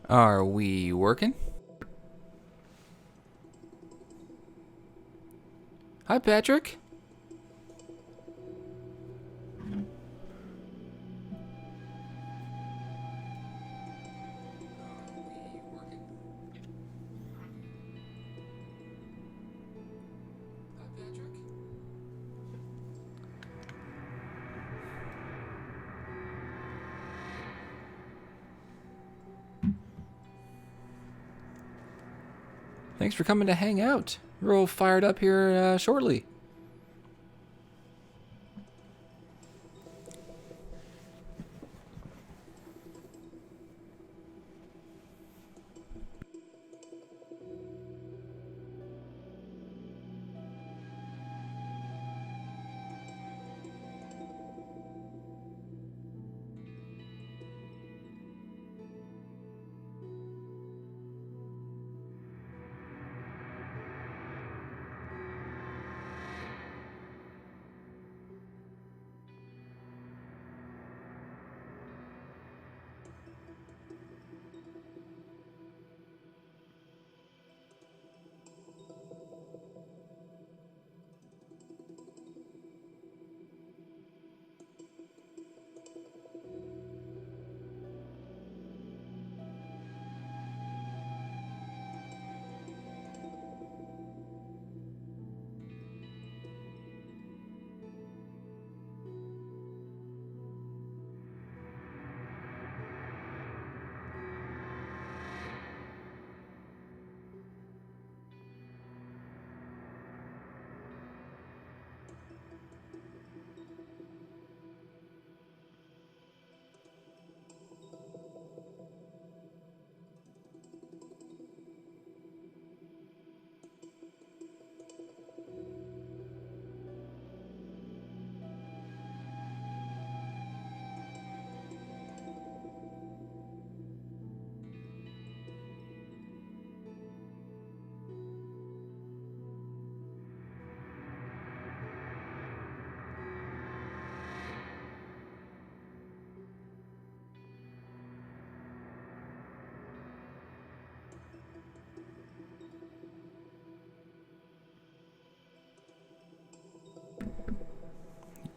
Are we working? Hi, Patrick. Thanks for coming to hang out. We're all fired up here shortly.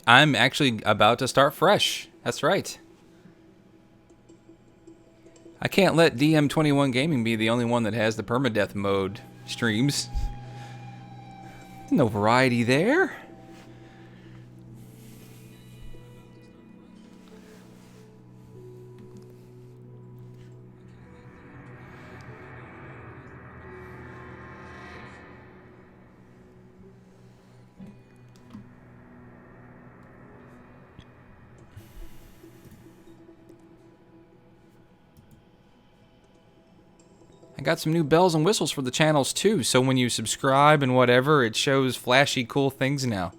I'm actually about to start fresh. That's right. I can't let DM21 Gaming be the only one that has the Permadeath mode streams. No variety there. I got some new bells and whistles for the channels too, so when you subscribe and whatever, it shows flashy cool things now.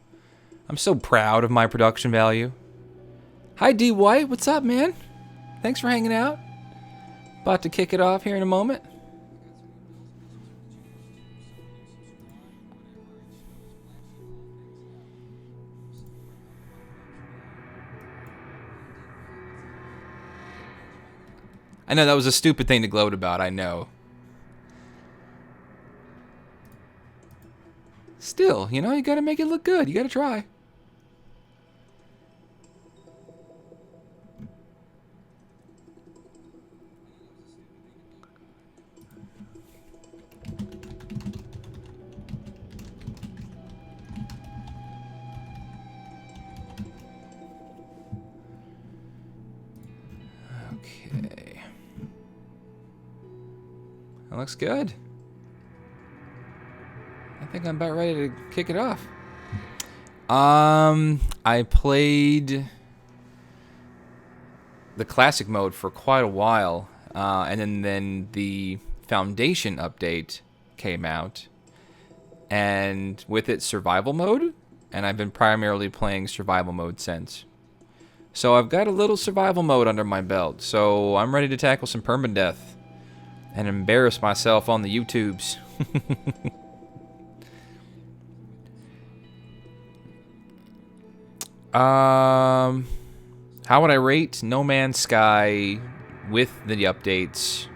I'm so proud of my production value. Hi D White, what's up, man? Thanks for hanging out. About to kick it off here in a moment. I know that was a stupid thing to gloat about, I know. Still, you know, you gotta make it look good. You gotta try. Okay. That looks good. I think I'm about ready to kick it off. I played the classic mode for quite a while, and then the Foundation update came out, and with it survival mode, and I've been primarily playing survival mode since. So I've got a little survival mode under my belt, so I'm ready to tackle some permadeath and embarrass myself on the YouTubes. How would I rate No Man's Sky with the updates?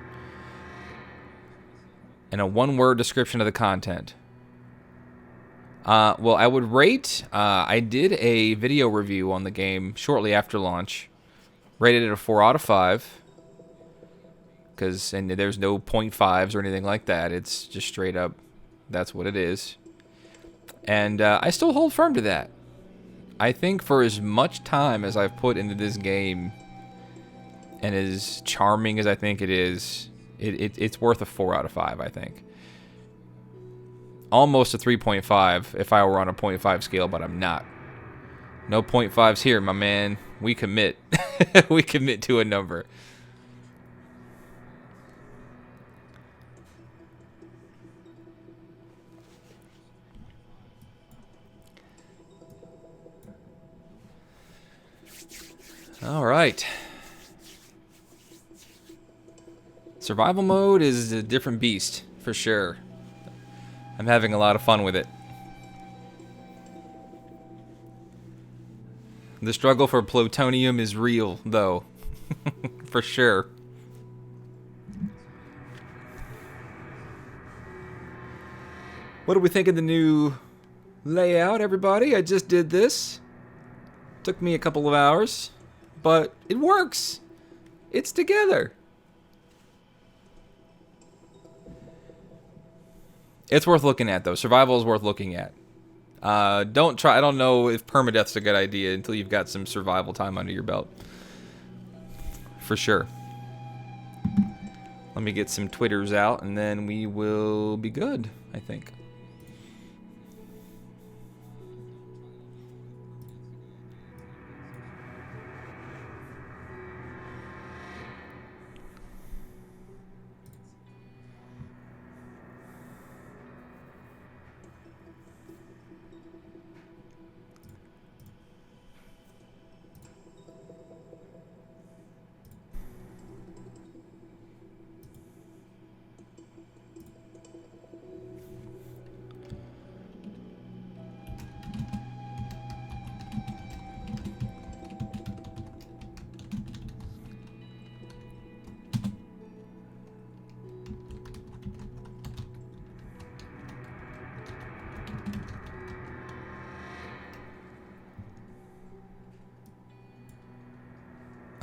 and a one-word description of the content. Well, I would rate... I did a video review on the game shortly after launch. Rated it a 4 out of 5. And there's no 0.5s or anything like that. It's just straight up, that's what it is. And I still hold firm to that. I think for as much time as I've put into this game, and as charming as I think it is, it's worth a 4 out of 5, I think. Almost a 3.5 if I were on a 0.5 scale, but I'm not. No 0.5s here, my man. We commit. We commit to a number. All right. Survival mode is a different beast, for sure. I'm having a lot of fun with it. The struggle for plutonium is real, though. For sure. What do we think of the new layout, everybody? I just did this. Took me a couple of hours. But it works. It's together. It's worth looking at, though. Survival is worth looking at. Don't try. I don't know if permadeath's a good idea until you've got some survival time under your belt. For sure. Let me get some Twitters out, and then we will be good, I think.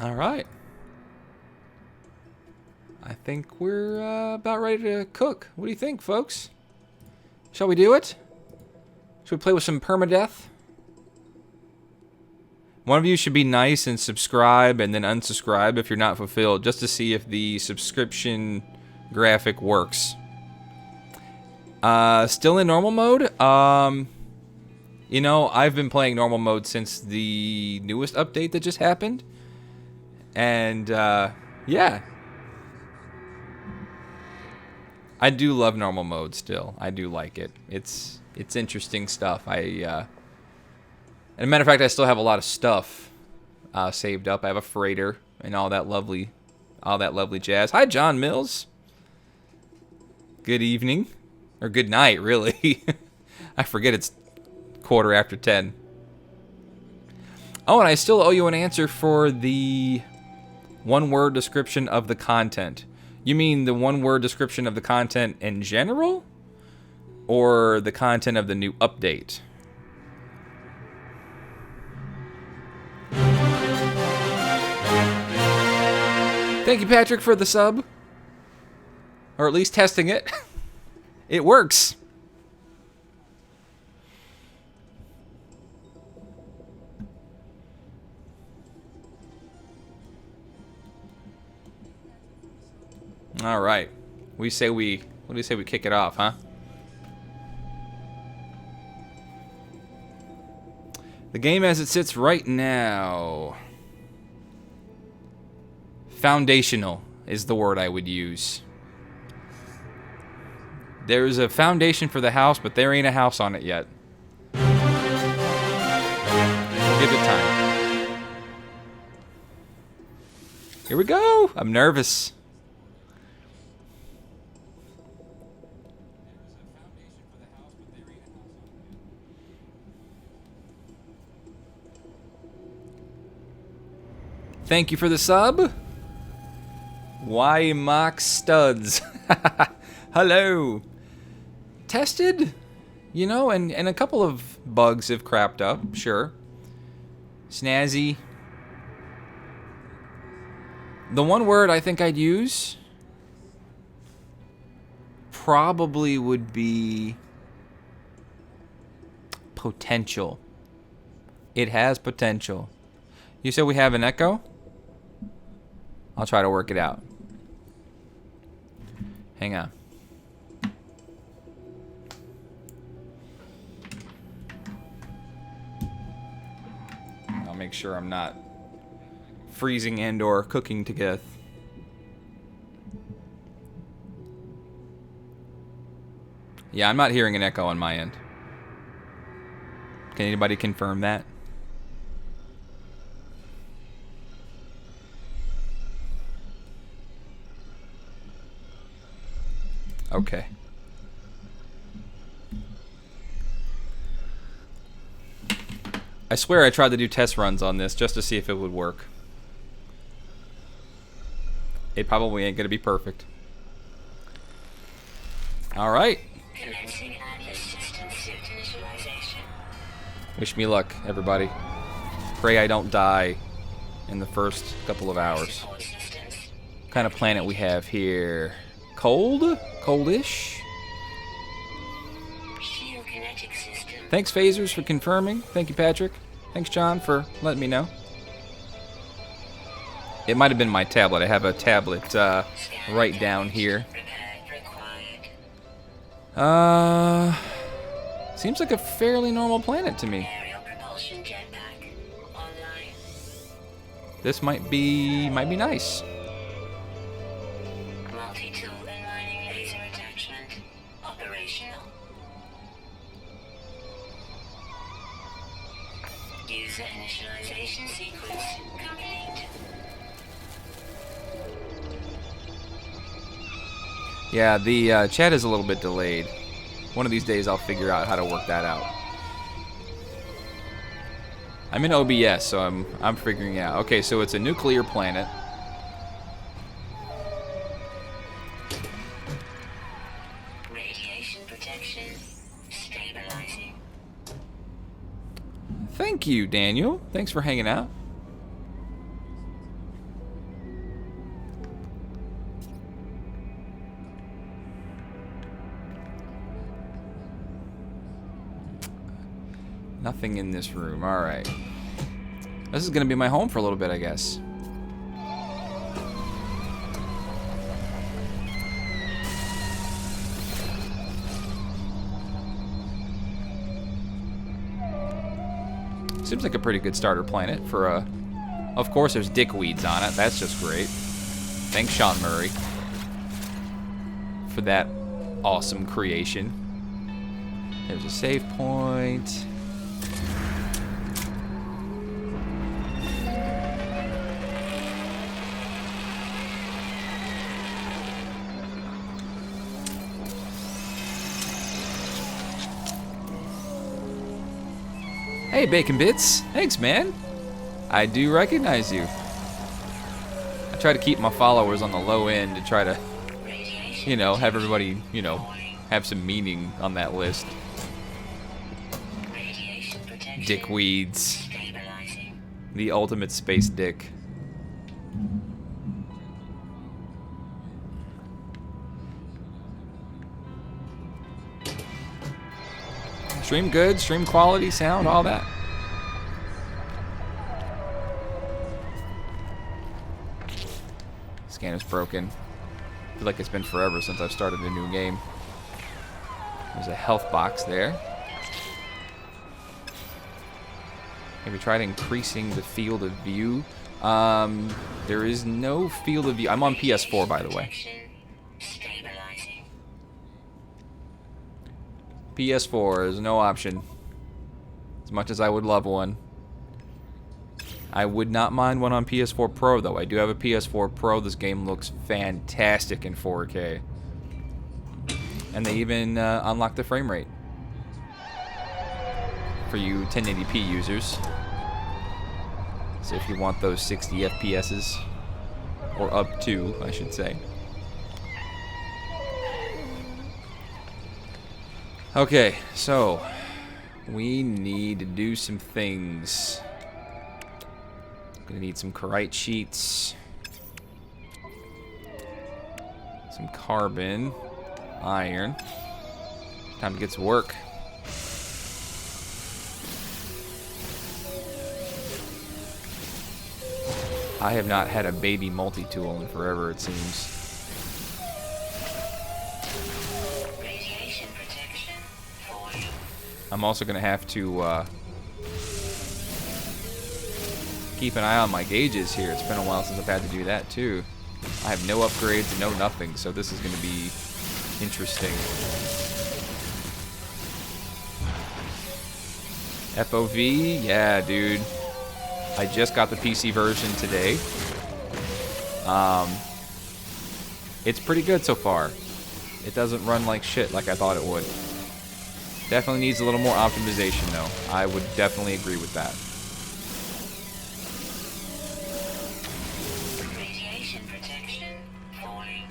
All right. I think we're about ready to cook. What do you think, folks? Shall we do it? Should we play with some permadeath? One of you should be nice and subscribe and then unsubscribe if you're not fulfilled, just to see if the subscription graphic works. Still in normal mode? You know, I've been playing normal mode since the newest update that just happened. And, yeah. I do love normal mode still. I do like it. It's interesting stuff. And a matter of fact, I still have a lot of stuff saved up. I have a freighter and all that lovely jazz. Hi, John Mills. Good evening. Or good night, really. I forget it's 10:15. Oh, and I still owe you an answer for the one-word description of the content. You mean the one-word description of the content in general? Or the content of the new update? Thank you, Patrick, for the sub. Or at least testing it. It works. All right. What do you say we kick it off, huh? The game as it sits right now. Foundational is the word I would use. There's a foundation for the house, but there ain't a house on it yet. Give it time. Here we go. I'm nervous. Thank you for the sub. Why mock studs? Hello. Tested, you know, and a couple of bugs have crapped up, sure. Snazzy. The one word I think I'd use probably would be potential. It has potential. You said we have an echo? I'll try to work it out. Hang on. I'll make sure I'm not freezing and or cooking to death. Yeah, I'm not hearing an echo on my end. Can anybody confirm that? Okay. I swear I tried to do test runs on this just to see if it would work. It probably ain't gonna be perfect. Alright. Wish me luck, everybody. Pray I don't die in the first couple of hours. What kind of planet we have here? Cold? Coldish? Thanks, Phasers, for confirming. Thank you, Patrick. Thanks, John, for letting me know. It might have been my tablet. I have a tablet right down here. Seems like a fairly normal planet to me. This might be nice. Multi-tool and mining laser attachment operational. User initialization sequence complete. Yeah, the chat is a little bit delayed. One of these days I'll figure out how to work that out. I'm in OBS, so I'm figuring it out. Okay, so it's a nuclear planet. Radiation protection stabilizing. Thank you, Daniel. Thanks for hanging out. Nothing in this room. All right. This is going to be my home for a little bit, I guess. Seems like a pretty good starter planet for a... Of course, there's dickweeds on it. That's just great. Thanks, Sean Murray, for that awesome creation. There's a save point. Hey, Bacon Bits. Thanks, man. I do recognize you. I try to keep my followers on the low end to try to, you know, have everybody, you know, have some meaning on that list. Dickweeds. The ultimate space dick. Stream good, stream quality, sound, all that. Scanner's broken. I feel like it's been forever since I've started a new game. There's a health box there. Have you tried increasing the field of view? There is no field of view. I'm on PS4, by the way. PS4 is no option. As much as I would love one. I would not mind one on PS4 Pro, though. I do have a PS4 Pro. This game looks fantastic in 4K. And they even unlocked the frame rate for you 1080p users. So if you want those 60 FPSs, or up to, I should say. Okay, so we need to do some things. Gonna need some Corite sheets, some carbon, iron. Time to get to work. I have not had a baby multi-tool in forever, it seems. Radiation protection falling. I'm also gonna have to keep an eye on my gauges here. It's been a while since I've had to do that too. I have no upgrades and no nothing, so this is gonna be interesting. FOV, yeah, dude. I just got the PC version today. It's pretty good so far. It doesn't run like shit like I thought it would. Definitely needs a little more optimization though. I would definitely agree with that. Radiation protection falling.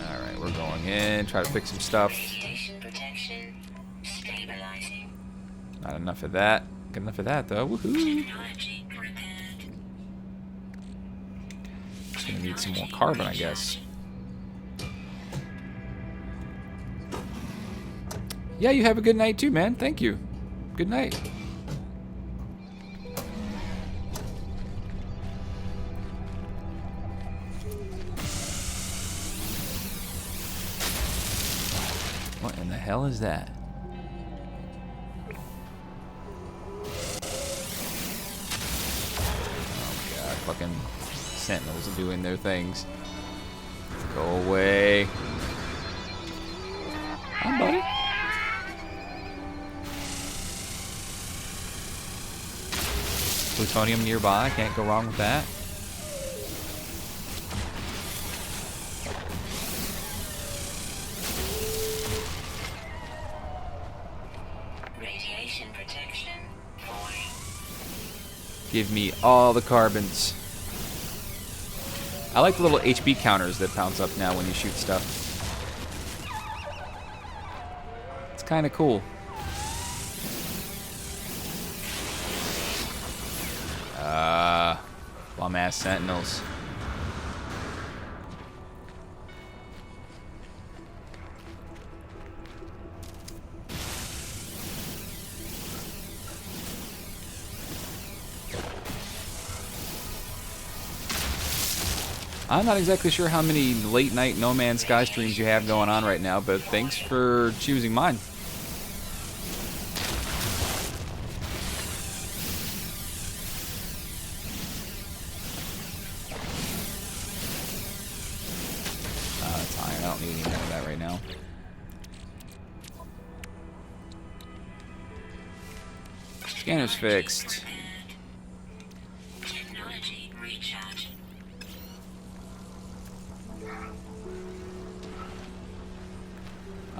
Alright, we're going in, try to fix some stuff. Radiation protection stabilizing. Not enough of that. Good enough of that though. Woohoo! Technology repaired. Just gonna need some more carbon, I guess. Yeah, you have a good night too, man. Thank you. Good night. What in the hell is that? Oh god, fucking sentinels are doing their things. Go away. Hi, buddy. Plutonium nearby, can't go wrong with that. Radiation protection falling. Give me all the carbons. I like the little HP counters that bounce up now when you shoot stuff. It's kind of cool. Bum-ass sentinels. I'm not exactly sure how many late night No Man's Sky streams you have going on right now, but thanks for choosing mine. That's fine. I don't need any more of that right now. Scanner's fixed. Technology recharge.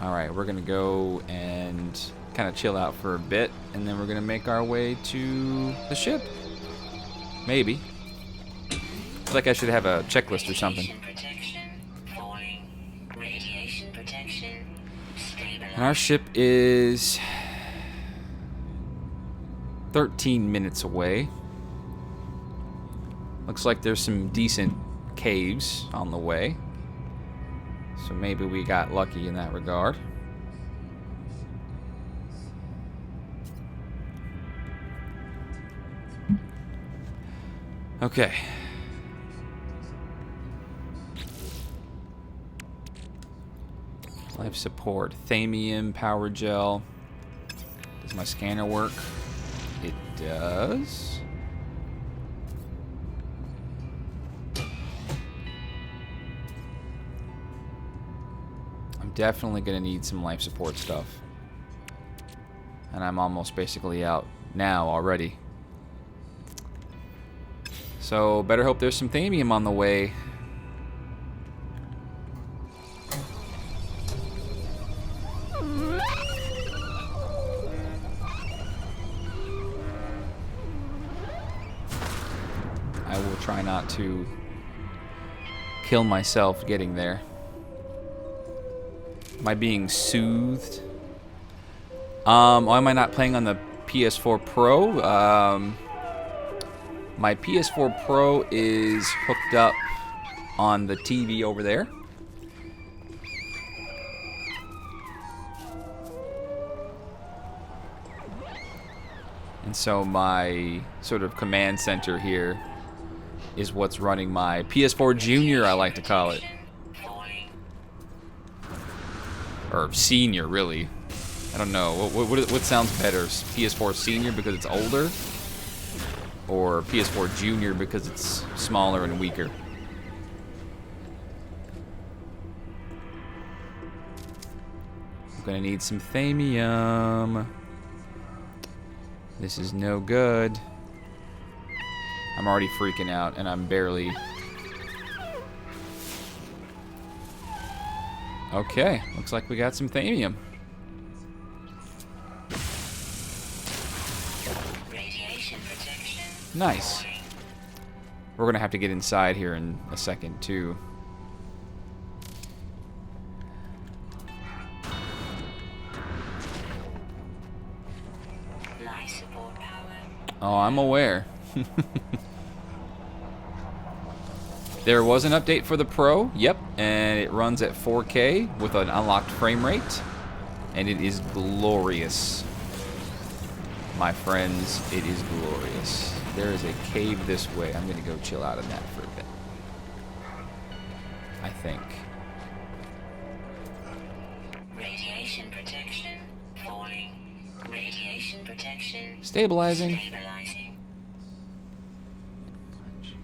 Alright, we're gonna go and kind of chill out for a bit, and then we're gonna make our way to the ship. Maybe. I feel like I should have a checklist or something. Radiation protection falling. Radiation protection stabilizing. And our ship is 13 minutes away. Looks like there's some decent caves on the way. So maybe we got lucky in that regard. Okay. Life support. Thamium, power gel. Does my scanner work? It does. I'm definitely going to need some life support stuff. And I'm almost basically out now already. So better hope there's some thamium on the way. I will try not to kill myself getting there. Am I being soothed? Why am I not playing on the PS4 Pro? My PS4 Pro is hooked up on the TV over there. And so my sort of command center here is what's running my PS4 Junior, I like to call it. Or Senior, really. I don't know. What sounds better? PS4 Senior because it's older? Or PS4 Junior because it's smaller and weaker? I'm gonna need some thamium. This is no good. I'm already freaking out, and I'm barely... Okay, looks like we got some thamium. Radiation protection. Nice. We're gonna have to get inside here in a second, too. Life support power. Oh, I'm aware. There was an update for the Pro, yep, and it runs at 4K with an unlocked frame rate, and it is glorious. My friends, it is glorious. There is a cave this way. I'm gonna go chill out in that for a bit. I think. Radiation protection. Falling. Radiation protection. Stabilizing. Stabilizing.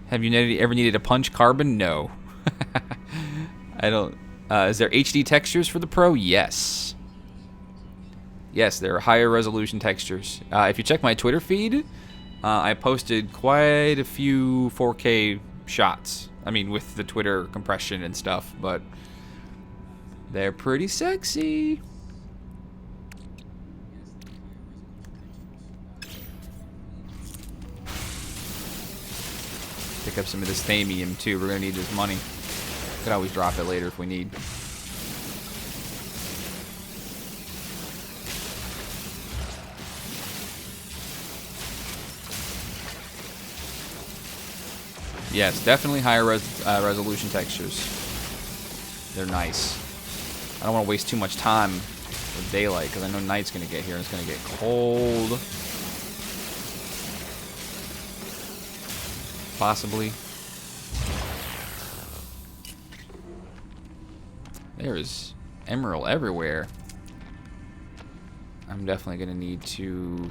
Have you ever needed a punch carbon? No. I don't. Is there HD textures for the Pro? Yes. Yes, there are higher resolution textures. If you check my Twitter feed, I posted quite a few 4K shots. I mean, with the Twitter compression and stuff, but they're pretty sexy. Pick up some of this thamium too. We're gonna need this money. Could always drop it later if we need. Yes, definitely higher resolution textures. They're nice. I don't want to waste too much time with daylight because I know night's gonna get here and it's gonna get cold. Possibly. There is emerald everywhere. I'm definitely gonna need to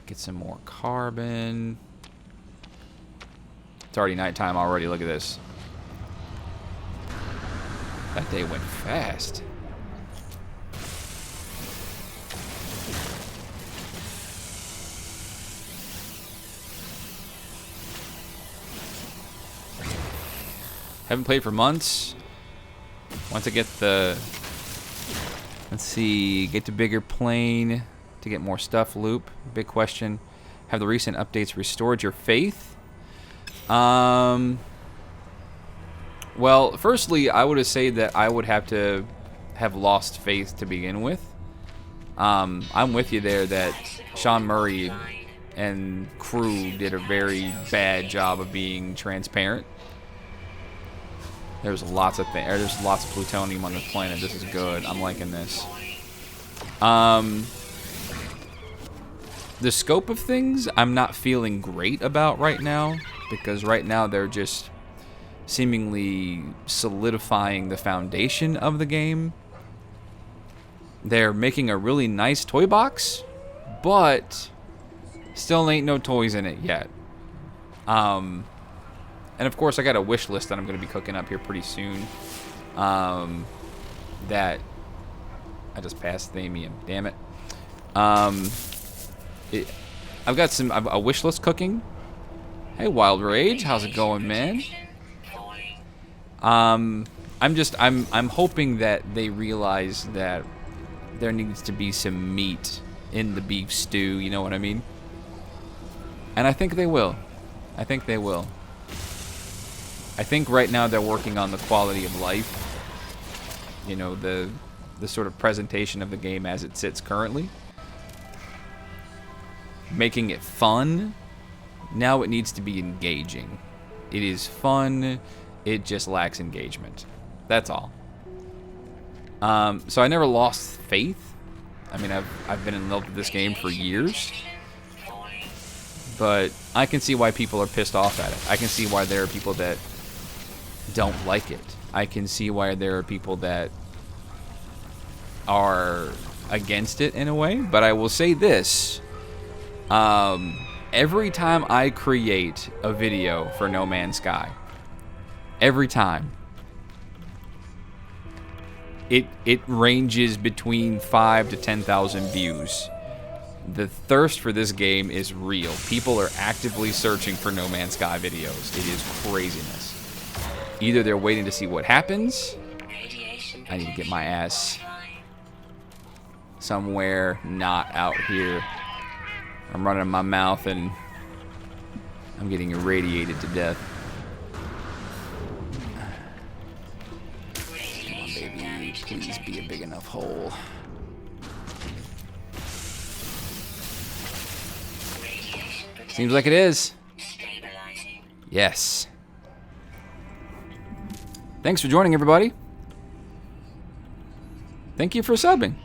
get some more carbon. It's already nighttime already. Look at this. That day went fast. Haven't played for months. Once I get the, let's see, get to bigger plane to get more stuff loop. Big question. Have the recent updates restored your faith? Well, firstly, I would have said that I would have to have lost faith to begin with. I'm with you there that Sean Murray and crew did a very bad job of being transparent. There's lots of there's lots of plutonium on the planet. This is good. I'm liking this. The scope of things I'm not feeling great about right now, because right now they're just seemingly solidifying the foundation of the game. They're making a really nice toy box, but still ain't no toys in it yet. And of course, I got a wish list that I'm going to be cooking up here pretty soon. That I just passed thamium. Damn it. I've got a wish list cooking. Hey, Wild Rage, how's it going, man? I'm hoping that they realize that there needs to be some meat in the beef stew. You know what I mean? And I think they will. I think they will. I think right now they're working on the quality of life. You know, the sort of presentation of the game as it sits currently. Making it fun. Now it needs to be engaging. It is fun. It just lacks engagement. That's all. So I never lost faith. I mean, I've been in love with this game for years. But I can see why people are pissed off at it. I can see why there are people that don't like it. I can see why there are people that are against it in a way. But I will say this. Every time I create a video for No Man's Sky, every time, it ranges between 5 to 10,000 views. The thirst for this game is real. People are actively searching for No Man's Sky videos. It is craziness. Either they're waiting to see what happens. I need to get my ass somewhere not out here. I'm running my mouth and I'm getting irradiated to death. Come on, baby. Please be a big enough hole. Seems like it is. Yes. Thanks for joining, everybody. Thank you for subbing.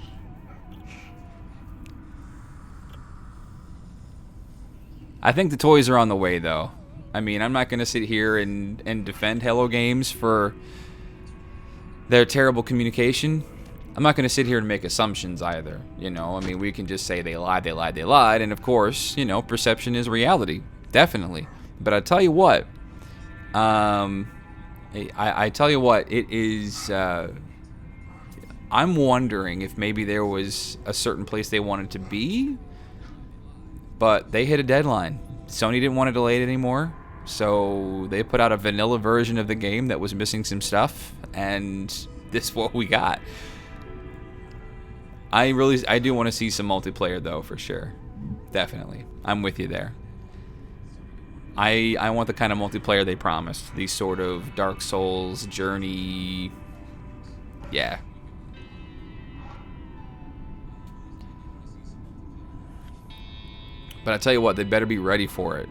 I think the toys are on the way, though. I mean, I'm not going to sit here and defend Hello Games for their terrible communication. I'm not going to sit here and make assumptions either. You know, I mean, we can just say they lied, they lied, they lied. And, of course, you know, perception is reality. Definitely. But I tell you what. I tell you what. It is... I'm wondering if maybe there was a certain place they wanted to be. But they hit a deadline. Sony didn't want to delay it anymore. So they put out a vanilla version of the game that was missing some stuff. And this is what we got. I do want to see some multiplayer, though, for sure. Definitely. I'm with you there. I want the kind of multiplayer they promised. These sort of Dark Souls, Journey... Yeah. But I tell you what, they better be ready for it.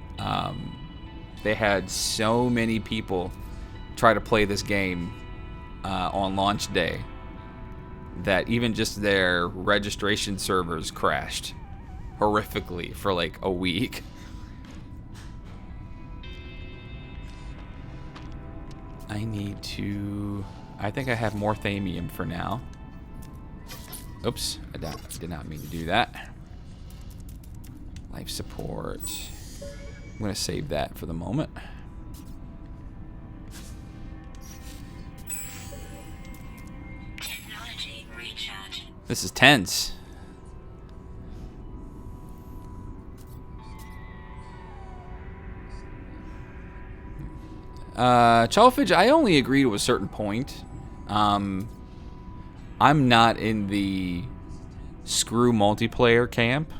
They had so many people try to play this game on launch day that even just their registration servers crashed horrifically for like a week. I think I have more thamium for now. Oops, I did not mean to do that. Life support. I'm going to save that for the moment. Technology recharge. This is tense. Chalfage, I only agree to a certain point. I'm not in the screw multiplayer camp.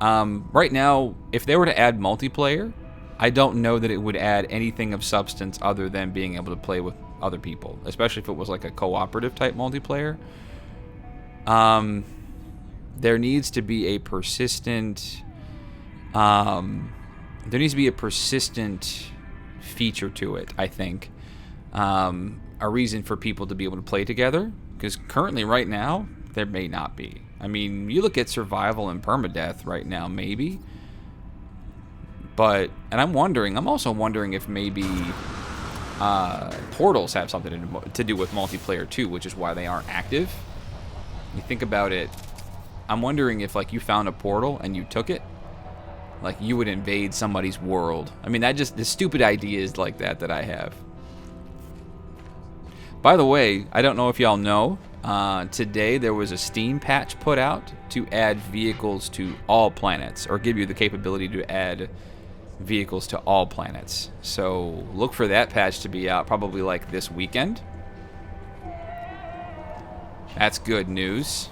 Right now, if they were to add multiplayer, I don't know that it would add anything of substance other than being able to play with other people, especially if it was like a cooperative type multiplayer. There needs to be a persistent feature to it, I think. A reason for people to be able to play together, because currently right now there may not be. I mean, you look at survival and permadeath right now, maybe. But, and I'm also wondering if maybe portals have something to do with multiplayer too, which is why they aren't active. You think about it, I'm wondering if like you found a portal and you took it, like you would invade somebody's world. I mean, the stupid ideas like that I have. By the way, I don't know if y'all know, today there was a Steam patch put out to add vehicles to all planets, or give you the capability to add vehicles to all planets. So look for that patch to be out probably like this weekend. That's good news.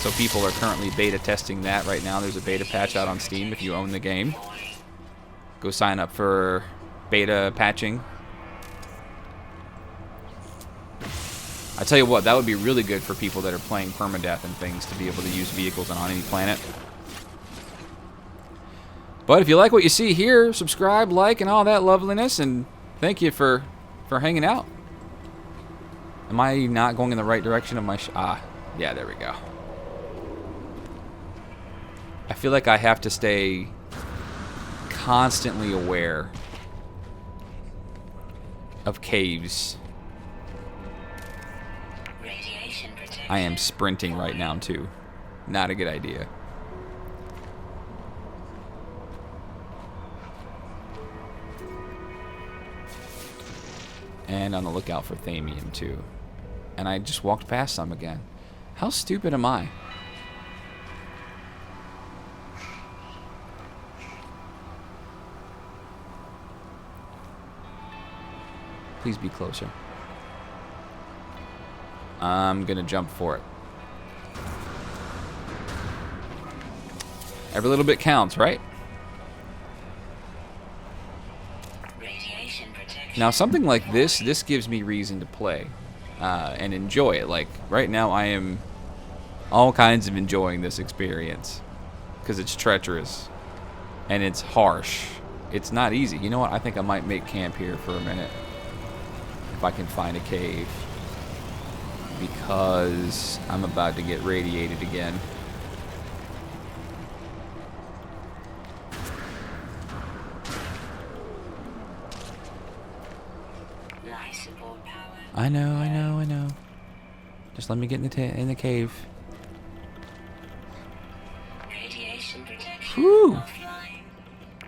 So people are currently beta testing that right now. There's a beta patch out on Steam if you own the game. Go sign up for beta patching. I tell you what, that would be really good for people that are playing Permadeath and things to be able to use vehicles on any planet. But if you like what you see here, subscribe, like, and all that loveliness, and thank you for hanging out. Am I not going in the right direction of my yeah, there we go. I feel like I have to stay constantly aware of caves. I am sprinting right now, too. Not a good idea. And on the lookout for Thamium, too. And I just walked past some again. How stupid am I? Please be closer. I'm gonna jump for it. Every little bit counts, right? Now, something like this gives me reason to play and enjoy it. Like, right now, I am all kinds of enjoying this experience because it's treacherous and it's harsh. It's not easy. You know what? I think I might make camp here for a minute if I can find a cave, because I'm about to get radiated again. I know. Just let me get in the cave. Radiation protection Whew. offline.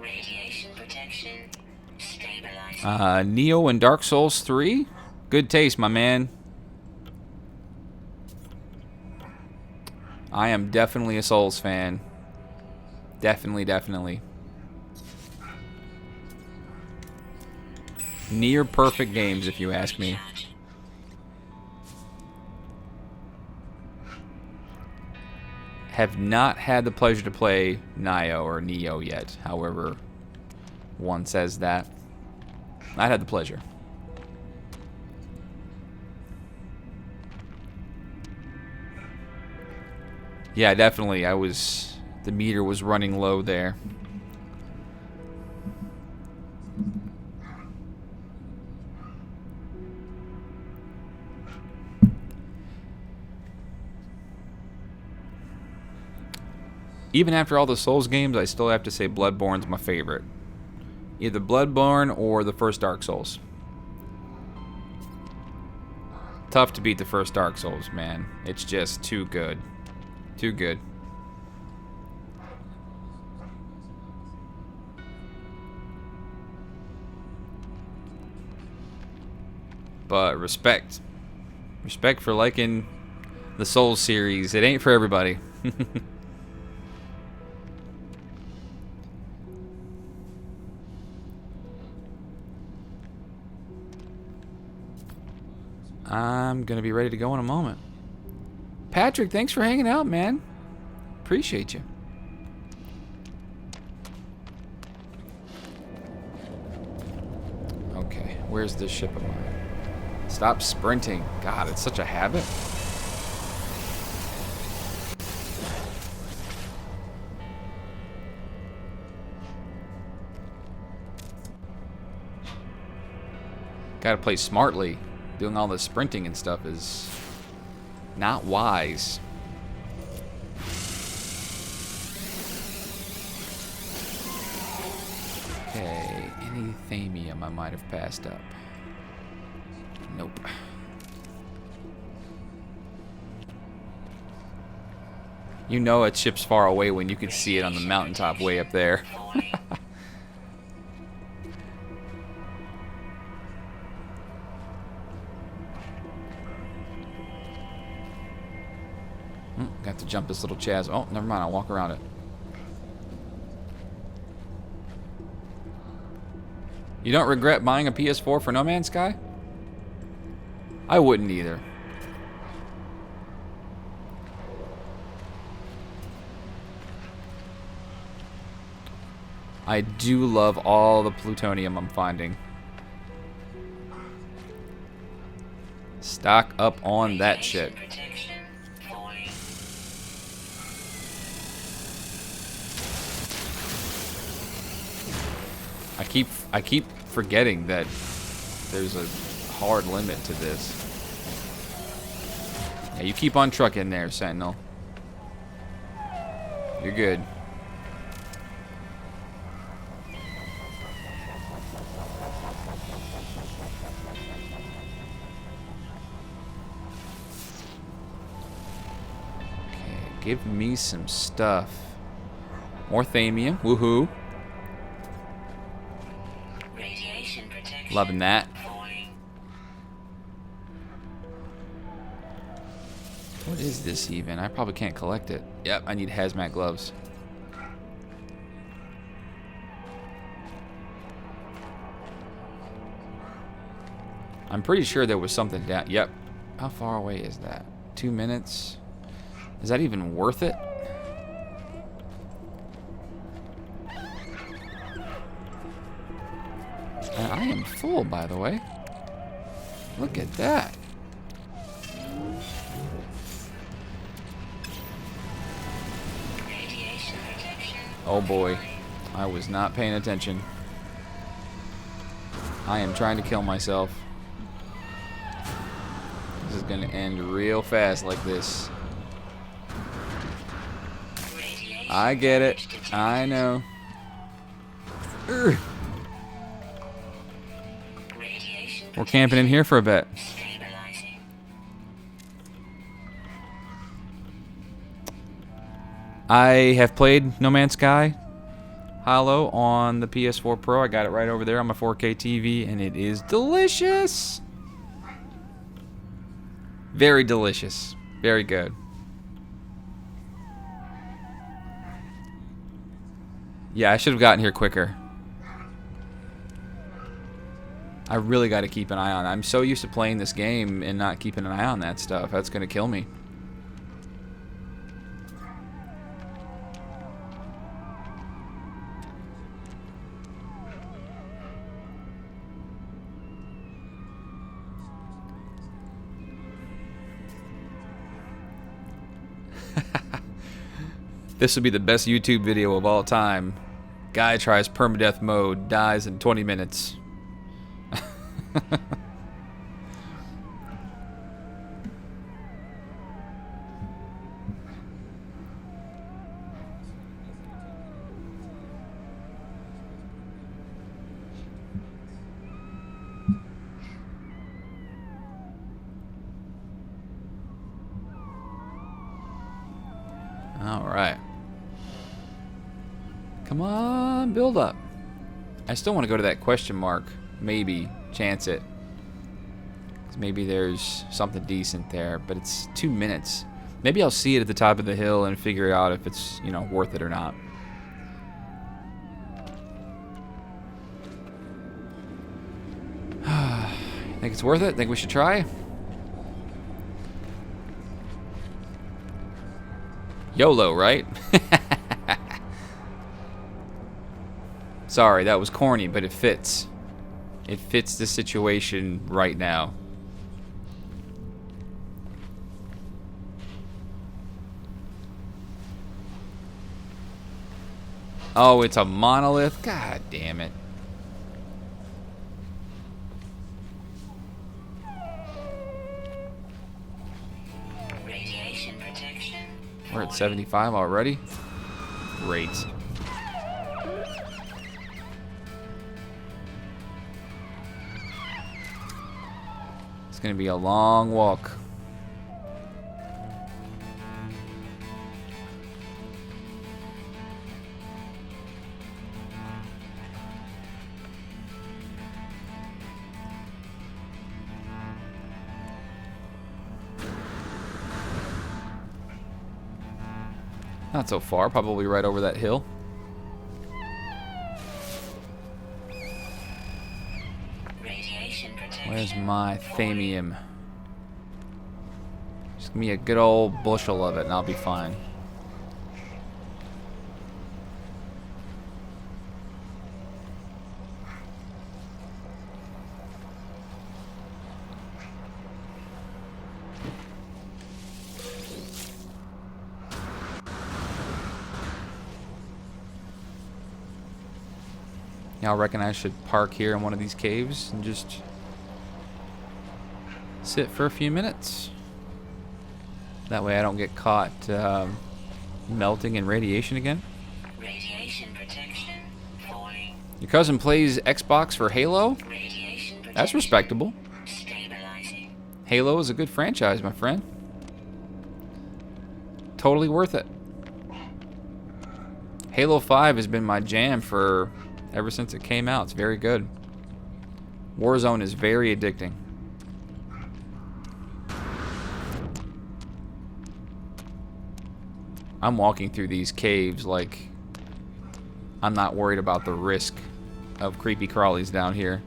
Radiation protection stabilizing. Neo and Dark Souls 3? Good taste, my man. I am definitely a Souls fan. Definitely. Near perfect games, if you ask me. Have not had the pleasure to play Neo yet, however one says that. Not had the pleasure. Yeah, definitely. The meter was running low there. Even after all the Souls games, I still have to say Bloodborne's my favorite. Either Bloodborne or the first Dark Souls. Tough to beat the first Dark Souls, man. It's just too good. Too good. But respect. Respect for liking the Souls series. It ain't for everybody. I'm going to be ready to go in a moment. Patrick, thanks for hanging out, man. Appreciate you. Okay, where's this ship of mine? Stop sprinting. God, it's such a habit. Gotta play smartly. Doing all this sprinting and stuff is not wise. Okay, any Thamium I might have passed up? Nope. You know a ship's far away when you can see it on the mountaintop way up there. Got to jump this little chasm. Oh, never mind. I'll walk around it. You don't regret buying a PS4 for No Man's Sky? I wouldn't either. I do love all the plutonium I'm finding. Stock up on that shit. Protection falling. I keep forgetting that there's a hard limit to this. Yeah, you keep on trucking there, Sentinel. You're good. Okay, give me some stuff. More thamium. Woohoo. Radiation protection Loving that. falling. What is this even? I probably can't collect it. Yep, I need hazmat gloves. I'm pretty sure there was something down. Yep. How far away is that? 2 minutes? Is that even worth it? And I am full, by the way. Look at that. Radiation protection. Oh boy. I was not paying attention. I am trying to kill myself. This is gonna end real fast like this. Radiation I get it. detected. I know. Urgh. Radiation We're camping in here for a bit. stabilizing. I have played No Man's Sky Hollow on the PS4 Pro. I got it right over there on my 4K TV, and it is delicious. Very delicious. Very good. Yeah, I should have gotten here quicker. I really got to keep an eye on it. I'm so used to playing this game and not keeping an eye on that stuff. That's going to kill me. This would be the best YouTube video of all time. Guy tries permadeath mode, dies in 20 minutes. All right. Come on, build up. I still want to go to that question mark. Maybe. Chance it. 'Cause maybe there's something decent there, but it's 2 minutes. Maybe I'll see it at the top of the hill and figure out if it's, you know, worth it or not. Think it's worth it? Think we should try? YOLO, right? Sorry, that was corny, but it fits. It fits the situation right now. Oh, it's a monolith? God damn it. Radiation protection. We're at 75 already? Great. It's gonna be a long walk. Not so far, probably right over that hill. Radiation protection. Where's my thamium? Just give me a good old bushel of it and I'll be fine. Y'all reckon I should park here in one of these caves and just sit for a few minutes? That way I don't get caught melting in radiation again. Radiation protection falling. Your cousin plays Xbox for Halo? Radiation protection That's respectable. stabilizing. Halo is a good franchise, my friend. Totally worth it. Halo 5 has been my jam for ever since it came out. It's very good. Warzone is very addicting. I'm walking through these caves like I'm not worried about the risk of creepy crawlies down here.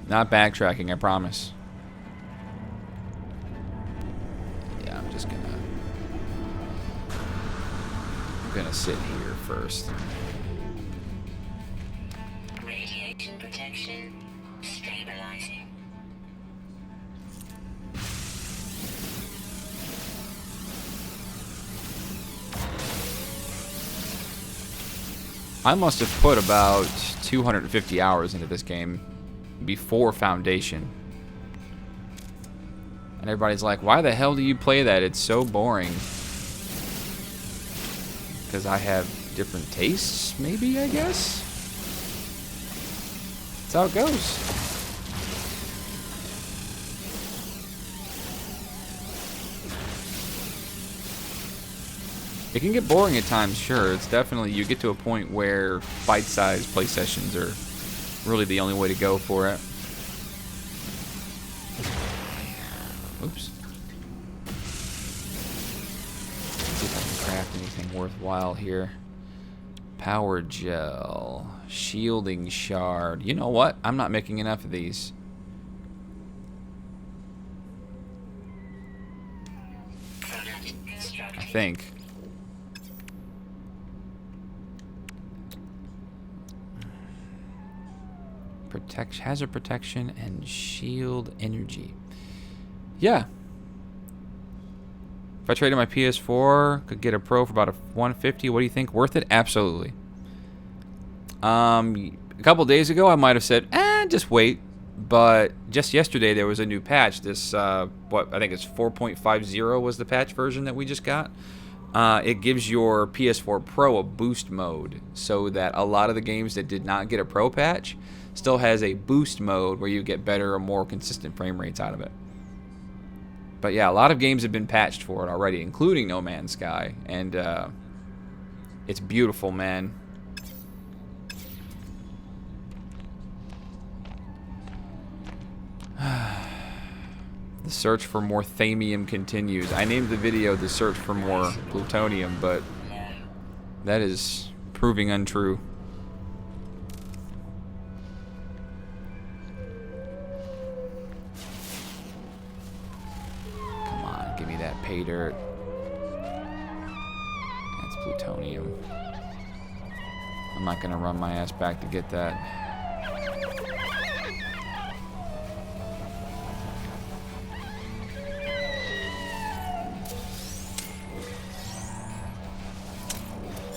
Not backtracking, I promise. Yeah, I'm gonna sit here first. Radiation protection stabilizing. I must have put about 250 hours into this game before Foundation. And everybody's like, why the hell do you play that? It's so boring. Because I have different tastes, maybe, I guess? That's how it goes. It can get boring at times, sure. It's definitely, you get to a point where bite-sized play sessions are really the only way to go for it. Oops. Let's see if I can craft anything worthwhile here. Power gel. Shielding shard. You know what? I'm not making enough of these. Product constructed. I think. Hazard protection and shield energy. Yeah. If I traded my PS4, could get a Pro for about a 150. What do you think? Worth it? Absolutely. A couple days ago, I might have said, just wait. But just yesterday, there was a new patch. This, I think it's 4.50 was the patch version that we just got. It gives your PS4 Pro a boost mode so that a lot of the games that did not get a Pro patch still has a boost mode where you get better or more consistent frame rates out of it. But yeah, a lot of games have been patched for it already, including No Man's Sky, and it's beautiful, man. The search for more thamium continues. I named the video The Search for More Plutonium, but that is proving untrue. Come on, give me that pay dirt. That's plutonium. I'm not gonna run my ass back to get that.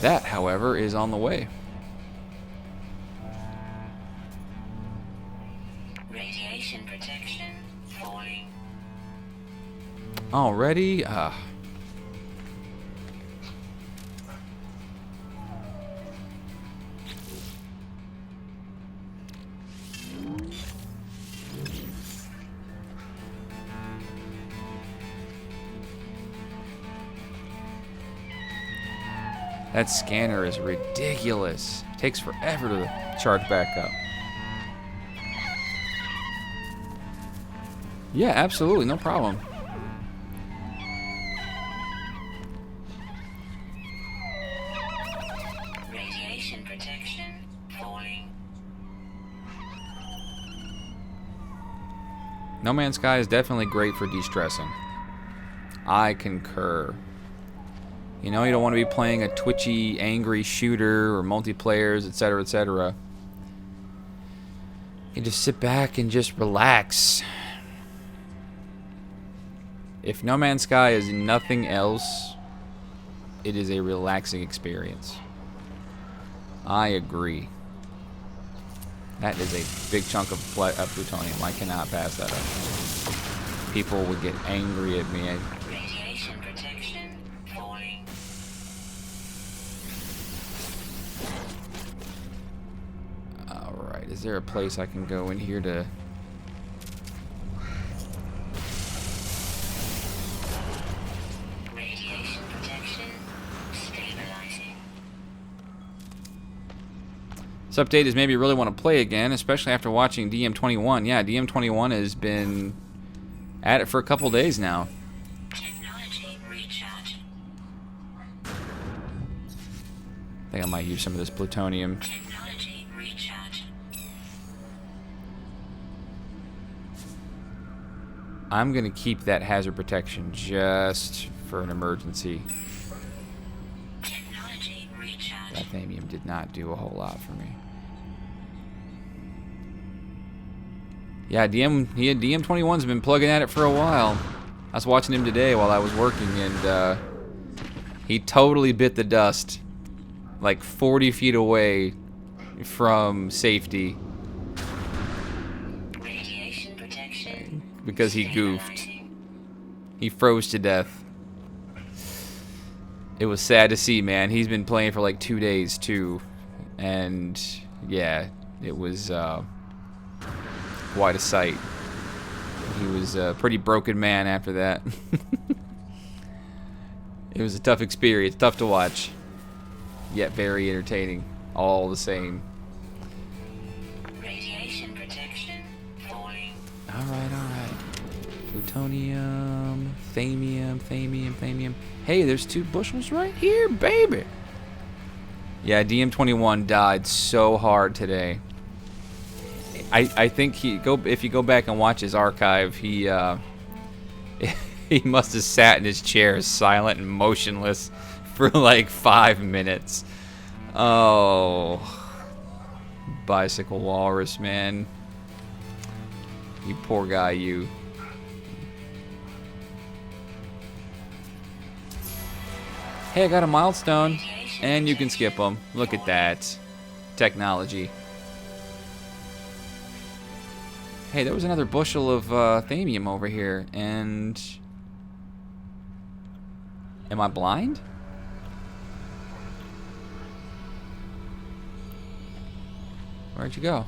That, however, is on the way. Radiation protection falling. Already? That scanner is ridiculous. It takes forever to charge back up. Yeah, absolutely, no problem. Radiation protection falling. No Man's Sky is definitely great for de-stressing. I concur. You know, you don't want to be playing a twitchy, angry shooter or multiplayers, etc., etc. You just sit back and just relax. If No Man's Sky is nothing else, it is a relaxing experience. I agree. That is a big chunk of plutonium. I cannot pass that up. People would get angry at me. Radiation protection falling. Alright, is there a place I can go in here to... Radiation protection stabilizing. This update is maybe you really want to play again, especially after watching DM21. Yeah, DM21 has been at it for a couple days now. Technology recharge. I think I might use some of this plutonium. Technology recharge. I'm going to keep that hazard protection just for an emergency. Technology recharge. That thamium did not do a whole lot for me. Yeah, DM21's been plugging at it for a while. I was watching him today while I was working, and he totally bit the dust. Like 40 feet away from safety. Radiation protection. Because he goofed. He froze to death. It was sad to see, man. He's been playing for like 2 days, too. And, yeah, it was quite a sight. He was a pretty broken man after that. It was a tough experience, tough to watch. Yet very entertaining, all the same. Radiation protection falling. Alright. Plutonium, thamium. Hey, there's 2 bushels right here, baby. Yeah, DM21 died so hard today. I think if you go back and watch his archive, he he must have sat in his chair silent and motionless for like 5 minutes. Oh, bicycle walrus, man. You poor guy, you. Hey, I got a milestone, and you can skip them. Look at that. Technology. Hey, there was another bushel of thamium over here, and... Am I blind? Where'd you go?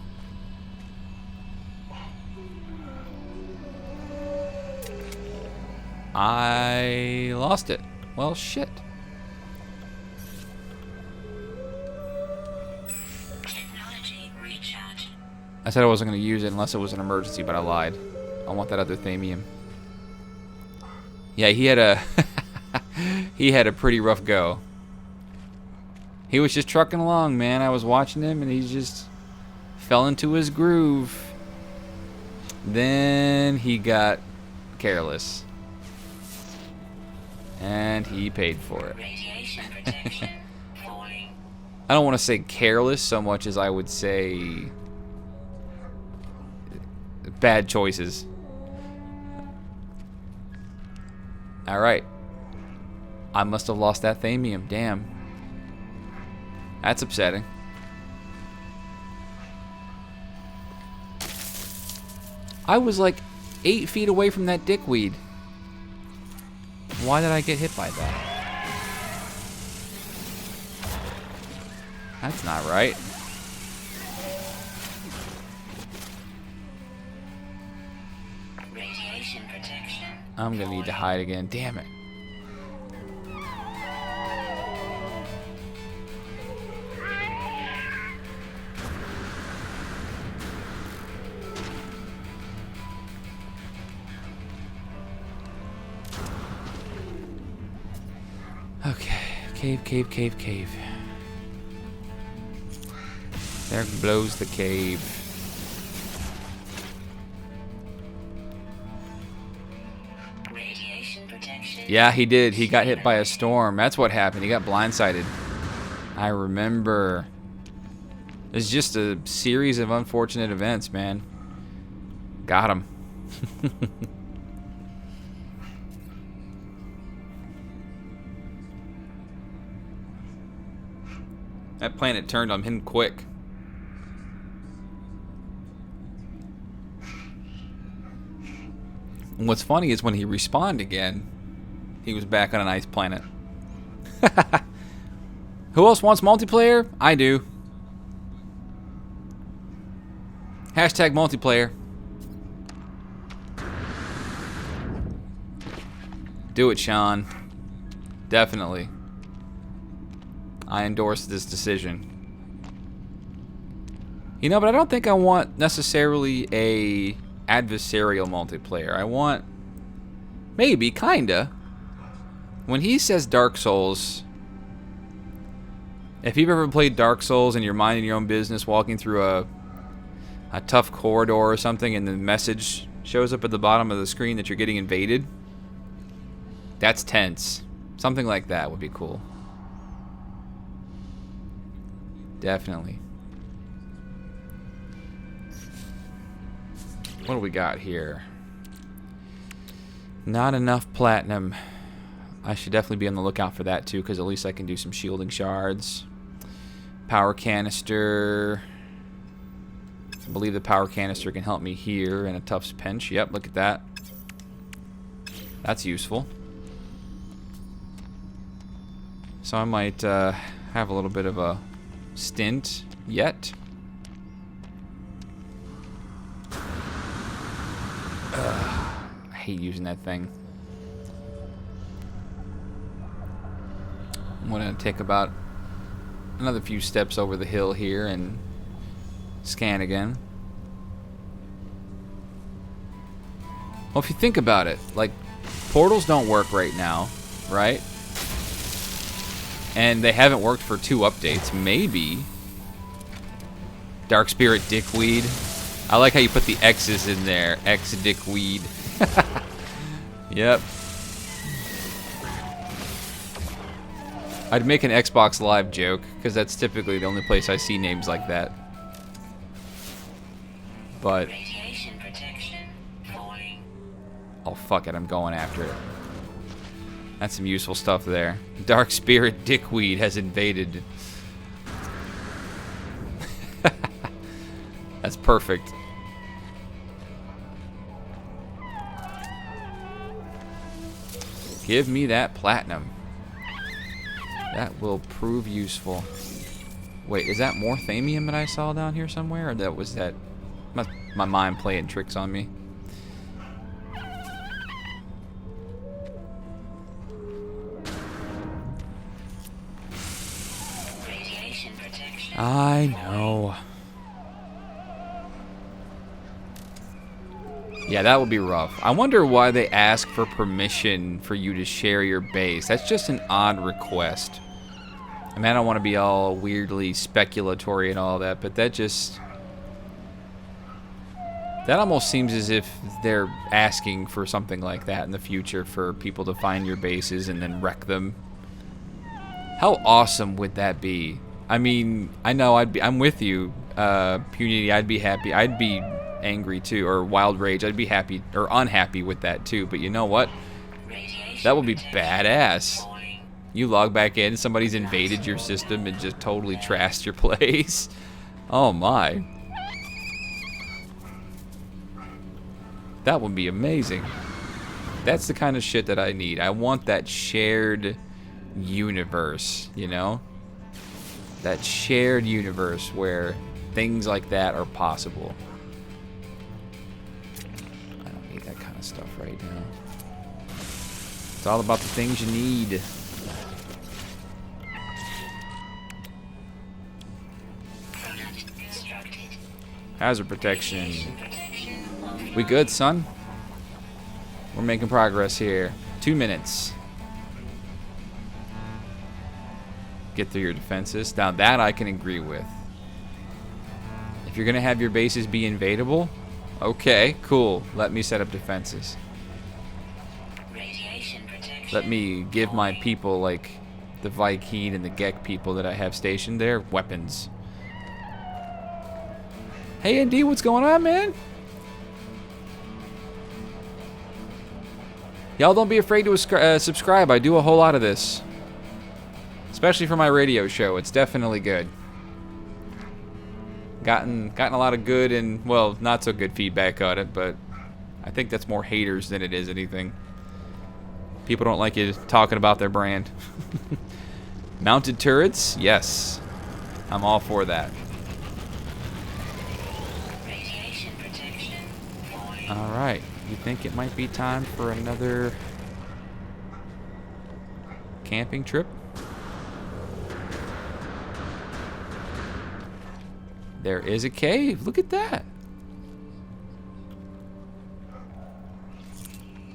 I lost it. Well, shit. Technology recharge. I said I wasn't going to use it unless it was an emergency, but I lied. I want that other thamium. Yeah, he had a he had a pretty rough go. He was just trucking along, man. I was watching him, and he just fell into his groove. Then he got careless, and he paid for it. Radiation protection falling. I don't want to say careless so much as I would say bad choices. Alright. I must have lost that thamium. Damn. That's upsetting. I was like 8 feet away from that dickweed. Why did I get hit by that? That's not right. Radiation protection. I'm gonna need to hide again. Damn it. Okay. Cave. There blows the cave. Radiation protection. Yeah, he did. He got hit by a storm. That's what happened. He got blindsided. I remember. It's just a series of unfortunate events, man. Got him. That planet turned on him quick. And what's funny is when he respawned again, he was back on an ice planet. Who else wants multiplayer? I do. Hashtag multiplayer. Do it, Sean. Definitely. I endorse this decision. You know, but I don't think I want necessarily a adversarial multiplayer. I want... maybe, kinda. When he says Dark Souls... if you've ever played Dark Souls and you're minding your own business, walking through a tough corridor or something, and the message shows up at the bottom of the screen that you're getting invaded, that's tense. Something like that would be cool. Definitely. What do we got here? Not enough platinum. I should definitely be on the lookout for that too, because at least I can do some shielding shards. Power canister. I believe the power canister can help me here in a tough pinch. Yep, look at that. That's useful. So I might have a little bit of a stint yet. I hate using that thing. I'm going to take about another few steps over the hill here and scan again. Well, if you think about it, like, portals don't work right now, right? And they haven't worked for 2 updates. Maybe Dark Spirit Dickweed. I like how you put the X's in there. X Dickweed. Yep. I'd make an Xbox Live joke, because that's typically the only place I see names like that. But... Radiation protection falling. oh, fuck it. I'm going after it. That's some useful stuff there. Dark Spirit Dickweed has invaded. That's perfect. Give me that platinum. That will prove useful. Wait, is that more thamium that I saw down here somewhere? Or that was that... my mind playing tricks on me. Radiation protection. I know. Yeah, that would be rough. I wonder why they ask for permission for you to share your base. That's just an odd request. I mean, I don't want to be all weirdly speculatory and all that, but that just... that almost seems as if they're asking for something like that in the future, for people to find your bases and then wreck them. How awesome would that be? I mean, I know I'm with you, Punity. I'd be happy. I'd be angry too, or Wild Rage. I'd be happy or unhappy with that too. But you know what? That would be badass. You log back in, somebody's invaded your system and just totally trashed your place. Oh my. That would be amazing. That's the kind of shit that I need. I want that shared universe, you know? That shared universe where things like that are possible. I don't need that kind of stuff right now. It's all about the things you need. Hazard protection. We good, son? We're making progress here. 2 minutes. Get through your defenses. Now that I can agree with. If you're gonna have your bases be invadable, okay, cool. Let me set up defenses. Let me give my people, like the Vy'keen and the Gek people that I have stationed there, weapons. Hey, ND, what's going on, man? Y'all don't be afraid to subscribe. I do a whole lot of this. Especially for my radio show, it's definitely good. Gotten a lot of good and, well, not so good feedback on it, but I think that's more haters than it is anything. People don't like you talking about their brand. Mounted turrets? Yes. I'm all for that. Radiation protection falling. Alright. You think it might be time for another camping trip? There is a cave. Look at that.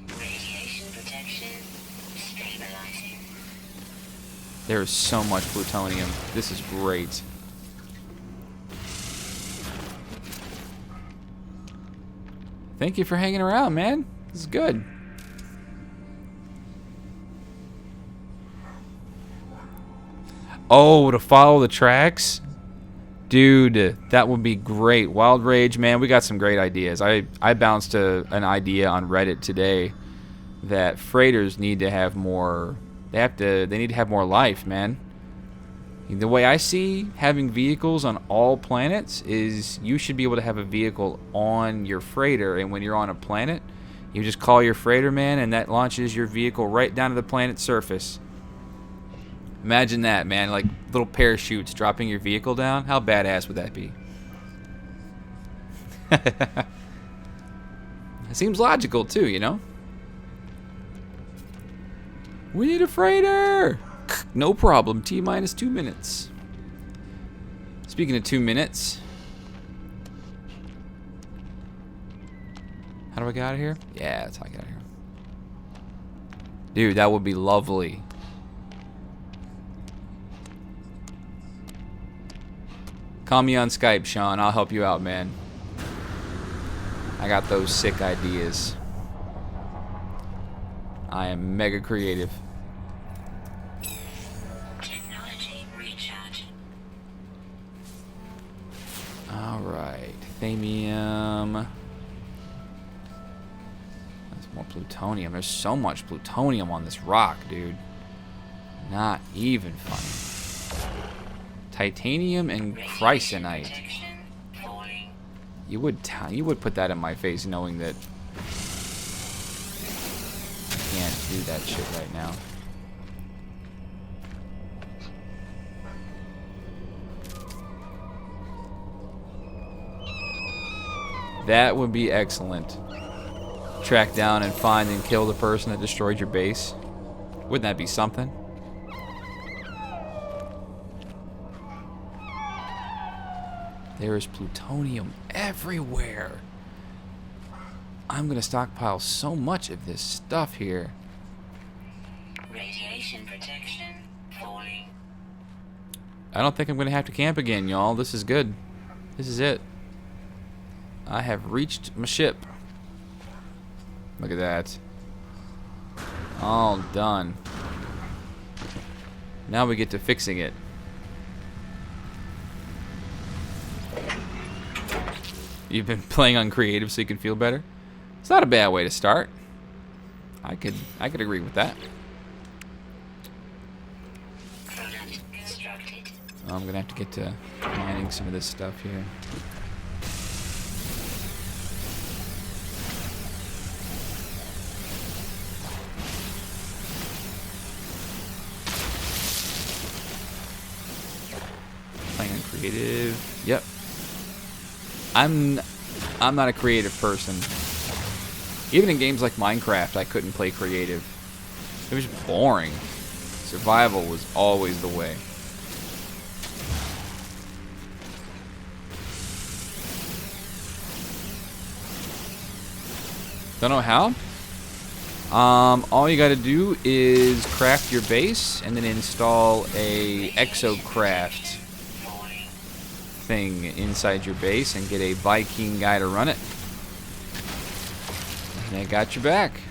Radiation protection stabilizing. There is so much plutonium. This is great. Thank you for hanging around, man. This is good. Oh, to follow the tracks? Dude, that would be great. Wild Rage, man, we got some great ideas. I bounced an idea on Reddit today that freighters need to have more. They need to have more life, man. The way I see having vehicles on all planets is you should be able to have a vehicle on your freighter, and when you're on a planet, you just call your freighter, man, and that launches your vehicle right down to the planet's surface. Imagine that, man, like little parachutes dropping your vehicle down. How badass would that be? It seems logical, too, you know? We need a freighter! No problem. T-minus 2 minutes. Speaking of 2 minutes. How do I get out of here? Yeah, that's how I get out of here. Dude, that would be lovely. Call me on Skype, Sean. I'll help you out, man. I got those sick ideas. I am mega creative. Technology recharge. Alright. Thamium. That's more plutonium. There's so much plutonium on this rock, dude. Not even funny. Titanium and chrysanite. Protection falling. You would put that in my face knowing that I can't do that shit right now. That would be excellent. Track down and find and kill the person that destroyed your base. Wouldn't that be something? There is plutonium everywhere. I'm gonna stockpile so much of this stuff here. Radiation protection falling. I don't think I'm gonna have to camp again, y'all. This is good. This is it. I have reached my ship. Look at that. All done. Now we get to fixing it. You've been playing on creative so you can feel better? It's not a bad way to start. I could agree with that. Product constructed. I'm gonna have to get to mining some of this stuff here. Playing on creative. Yep. I'm not a creative person. Even in games like Minecraft, I couldn't play creative. It was boring. Survival was always the way. Don't know how? All you gotta do is craft your base and then install a exocraft thing inside your base and get a Viking guy to run it. And they got your back.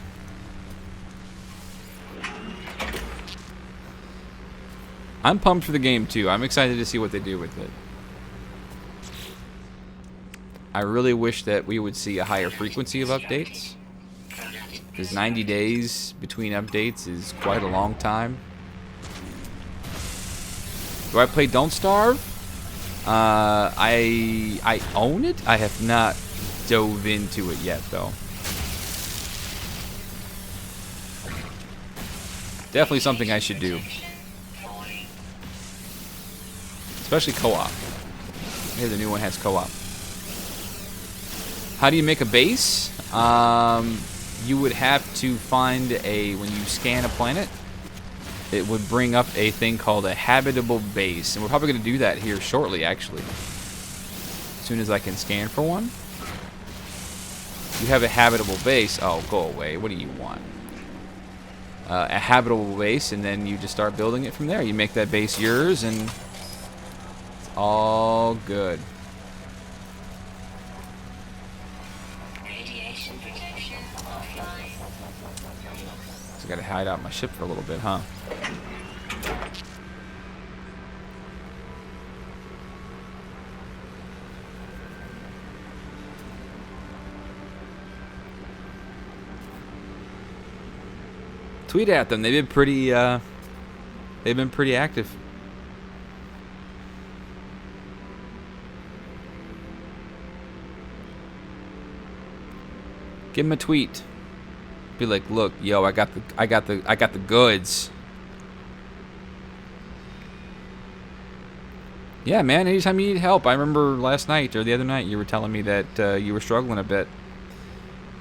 I'm pumped for the game too. I'm excited to see what they do with it. I really wish that we would see a higher frequency of updates, because 90 days between updates is quite a long time. Do I play Don't Starve? I own it. I have not dove into it yet, though. Definitely something I should do. Especially co-op. Here, the new one has co-op. How do you make a base? You would have to find when you scan a planet, it would bring up a thing called a habitable base. And we're probably going to do that here shortly, actually. As soon as I can scan for one. You have a habitable base. Oh, go away. What do you want? A habitable base, and then you just start building it from there. You make that base yours, and it's all good. Radiation protection offline. So I gotta hide out my ship for a little bit, huh? Tweet at them. They've been pretty active. Give them a tweet. Be like, look, yo, I got the goods. Yeah, man. Anytime you need help, I remember last night or the other night you were telling me that you were struggling a bit.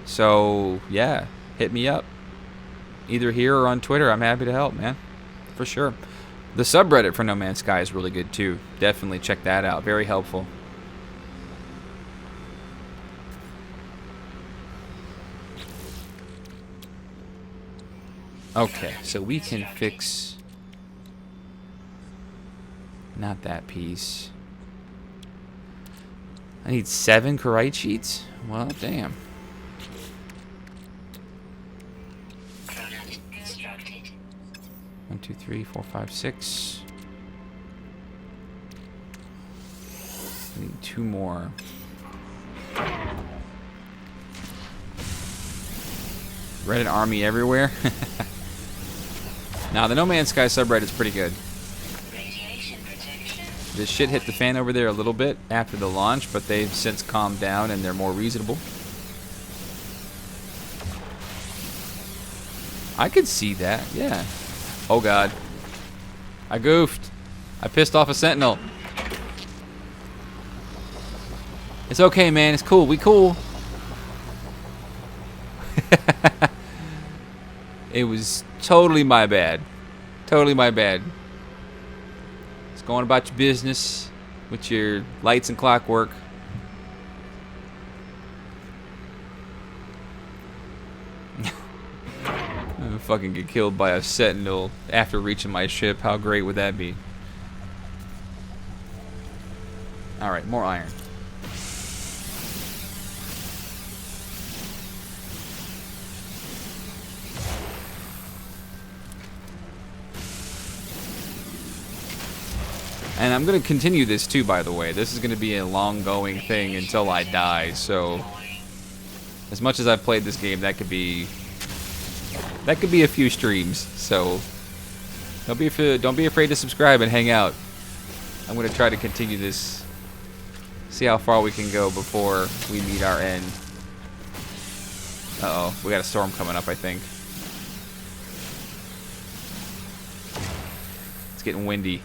So yeah, hit me up. Either here or on Twitter. I'm happy to help, man. For sure. The subreddit for No Man's Sky is really good, too. Definitely check that out. Very helpful. Okay, so we can fix... Not that piece. I need 7 Karite sheets? Well, damn. Constructed. 1, 2, 3, 4, 5, 6. I need 2 more. Reddit army everywhere. Now the No Man's Sky subreddit is pretty good. Radiation protection. This shit hit the fan over there a little bit after the launch, but they've since calmed down and they're more reasonable. I could see that, yeah. Oh god. I goofed. I pissed off a sentinel. It's okay, man. It's cool. We cool. It was totally my bad. Totally my bad. Just going about your business with your lights and clockwork. I'm fucking get killed by a sentinel after reaching my ship. How great would that be? Alright, more iron. And I'm going to continue this too, by the way. This is going to be a long-going thing until I die, so... As much as I've played this game, that could be a few streams, so... Don't be afraid to subscribe and hang out. I'm going to try to continue this. See how far we can go before we meet our end. Uh-oh, we got a storm coming up, I think. It's getting windy.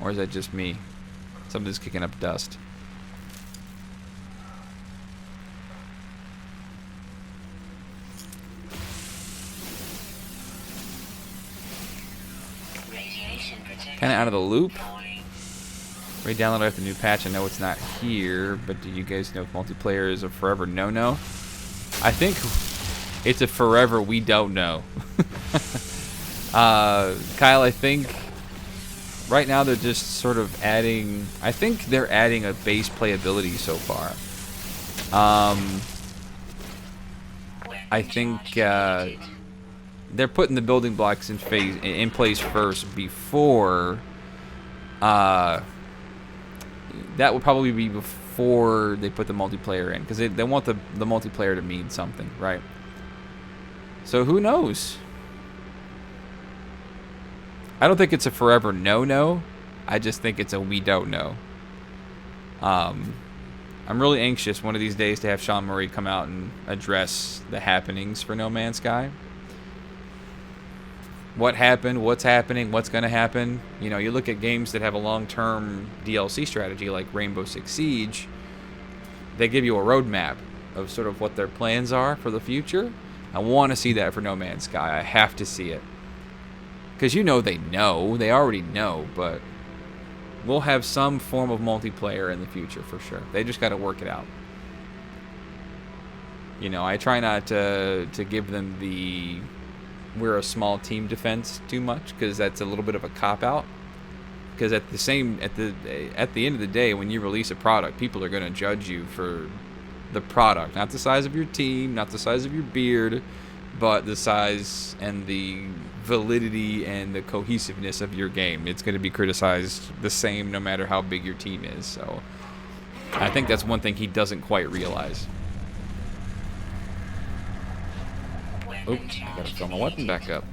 Or is that just me? Something's kicking up dust. Kind of out of the loop. We downloaded the new patch. I know it's not here, but do you guys know if multiplayer is a forever no-no? I think it's a forever we don't know. Kyle, I think right now they're just sort of adding... I think they're adding a base playability so far. I think they're putting the building blocks in place first before... that would probably be before they put the multiplayer in. Because they want the multiplayer to mean something, right? So who knows? I don't think it's a forever no-no, I just think it's a we don't know. I'm really anxious one of these days to have Sean Murray come out and address the happenings for No Man's Sky. What happened, what's happening, what's going to happen. You know, you look at games that have a long-term DLC strategy like Rainbow Six Siege, they give you a roadmap of sort of what their plans are for the future. I want to see that for No Man's Sky. I have to see it. Because you know they already know, but we'll have some form of multiplayer in the future for sure. They just got to work it out. You know, I try not to give them the we're a small team defense too much, because that's a little bit of a cop-out. Because at the end of the day, when you release a product, people are going to judge you for the product, not the size of your team, not the size of your beard, but the size and the validity and the cohesiveness of your game. It's going to be criticized the same no matter how big your team is. So I think that's one thing he doesn't quite realize. Oop, I gotta fill my weapon back up.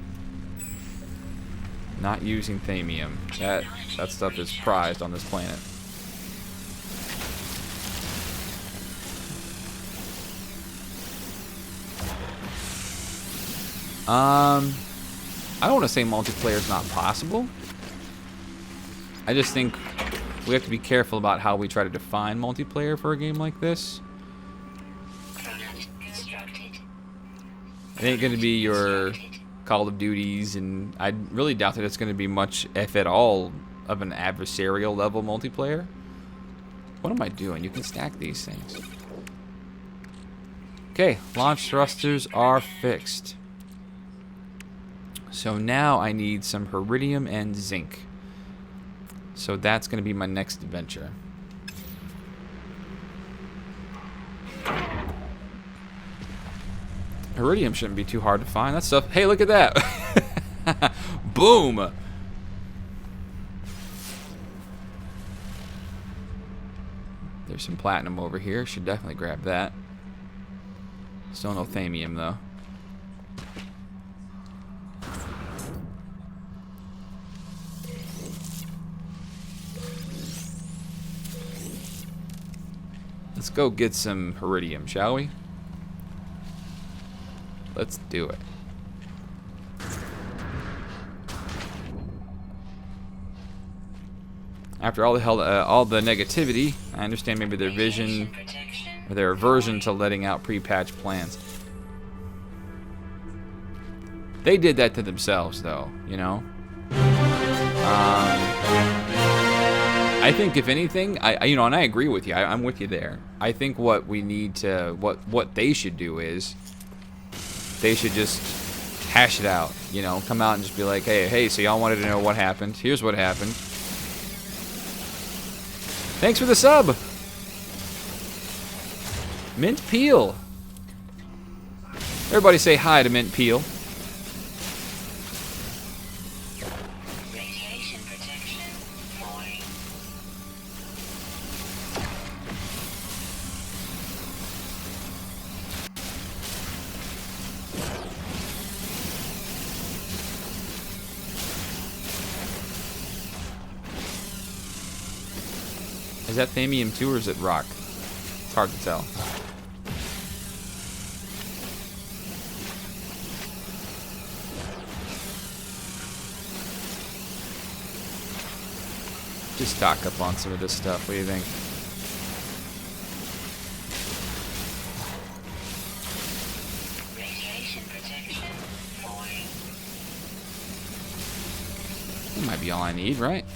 Not using thamium. That stuff is prized on this planet. I don't want to say multiplayer is not possible. I just think we have to be careful about how we try to define multiplayer for a game like this. It ain't going to be your Call of Duties, and I really doubt that it's going to be much, if at all, of an adversarial level multiplayer. What am I doing? You can stack these things. Okay, launch thrusters are fixed. So now I need some iridium and zinc. So that's going to be my next adventure. Iridium shouldn't be too hard to find. That stuff. Hey, look at that. Boom. There's some platinum over here. Should definitely grab that. Still no thamium, though. Let's go get some iridium, shall we? Let's do it. After all the negativity, I understand maybe their vision or their aversion to letting out pre-patch plans. They did that to themselves, though. You know. I think if anything, and I agree with you. I'm with you there. I think what we need to, what they should do is, they should just hash it out, you know, come out and just be like, hey, so y'all wanted to know what happened. Here's what happened. Thanks for the sub. Mint Peel. Everybody say hi to Mint Peel. Radiation protection falling. Is that thamium 2 or is it rock? It's hard to tell. Just stock up on some of this stuff. What do you think? Radiation protection falling. That might be all I need, right?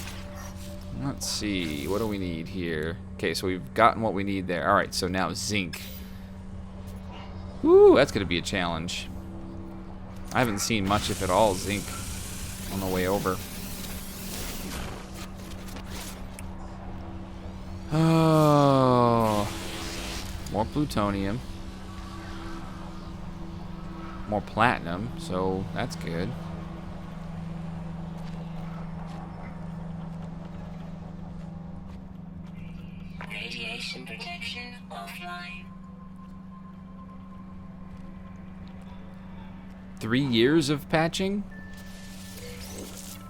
Let's see. What do we need here? Okay, so we've gotten what we need there. All right, so now zinc. Woo, that's going to be a challenge. I haven't seen much, if at all, zinc on the way over. Oh, more plutonium. More platinum, so that's good. Radiation protection offline. 3 years of patching?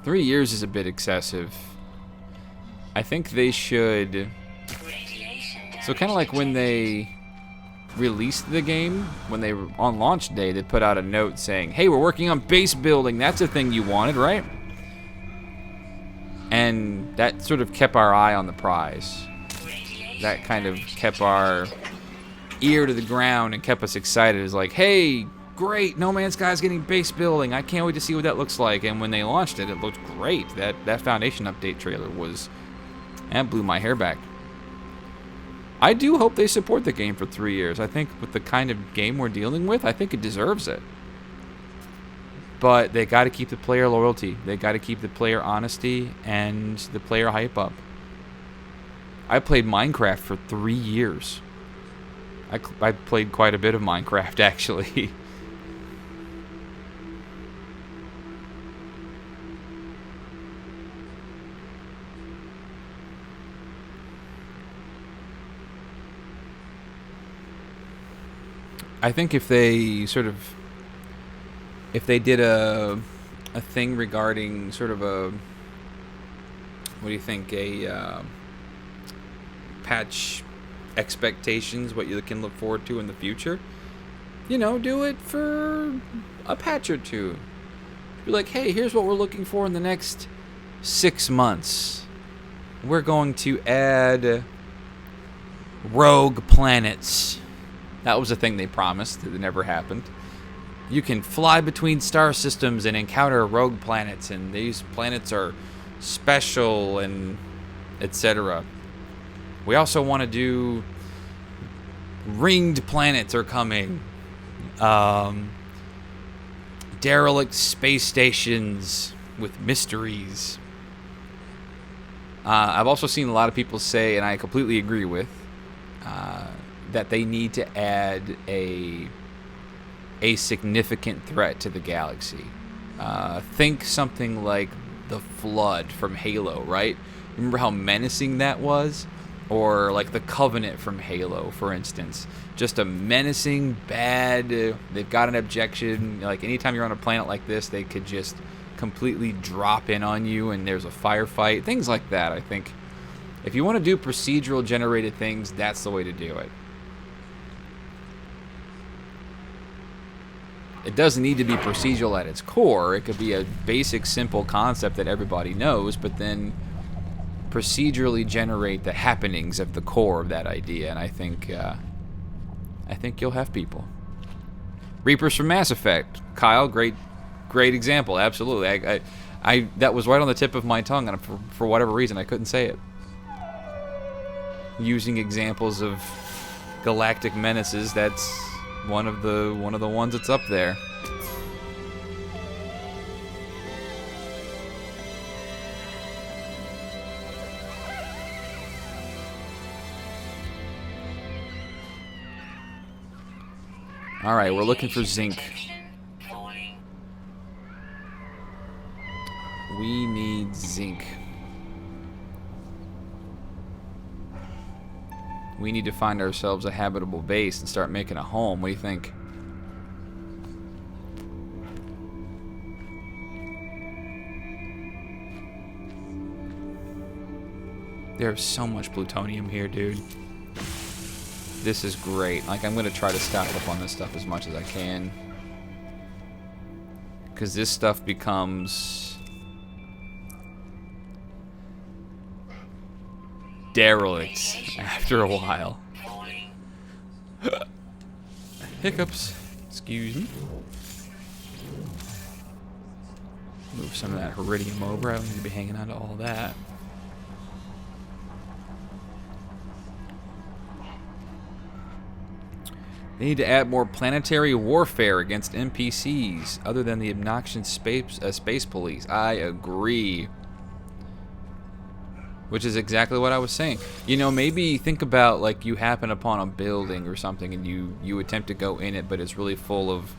3 years is a bit excessive. I think they should. So kind of like when they released the game, when they were on launch day, they put out a note saying, "Hey, we're working on base building. That's a thing you wanted, right?" And that sort of kept our eye on the prize. That kind of kept our ear to the ground and kept us excited. It's like, hey, great, No Man's Sky's getting base building. I can't wait to see what that looks like. And when they launched it, it looked great. That Foundation update trailer that blew my hair back. I do hope they support the game for 3 years. I think with the kind of game we're dealing with, I think it deserves it. But they got to keep the player loyalty. They got to keep the player honesty and the player hype up. I played Minecraft for 3 years. I played quite a bit of Minecraft, actually. I think if they did a thing regarding sort of a, what do you think, a patch expectations, what you can look forward to in the future, do it for a patch or two. Be like, hey, here's what we're looking for in the next 6 months. We're going to add rogue planets. That was a thing they promised. It never happened. You can fly between star systems and encounter rogue planets, and these planets are special and etc. We also want to do ringed planets are coming. Derelict space stations with mysteries. I've also seen a lot of people say, and I completely agree with, that they need to add a significant threat to the galaxy. Think something like the Flood from Halo, right? Remember how menacing that was? Or like the Covenant from Halo, for instance. Just a menacing, bad, they've got an objection. Like anytime you're on a planet like this, they could just completely drop in on you and there's a firefight. Things like that, I think. If you want to do procedural generated things, that's the way to do it. It doesn't need to be procedural at its core. It could be a basic, simple concept that everybody knows, but then procedurally generate the happenings of the core of that idea. And I think you'll have people. Reapers from Mass Effect, Kyle, great example. Absolutely, I that was right on the tip of my tongue, and for whatever reason I couldn't say it. Using examples of galactic menaces, that's one of the ones that's up there. All right, we're looking for zinc. We need zinc. We need to find ourselves a habitable base and start making a home. What do you think? There's so much plutonium here, dude. This is great. Like, I'm going to try to stock up on this stuff as much as I can. Because this stuff becomes derelict after a while. Hiccups. Excuse me. Move some of that iridium over. I don't need to be hanging on to all that. They need to add more planetary warfare against NPCs other than the obnoxious space police. I agree. Which is exactly what I was saying. You know, maybe think about, like, you happen upon a building or something and you attempt to go in it, but it's really full of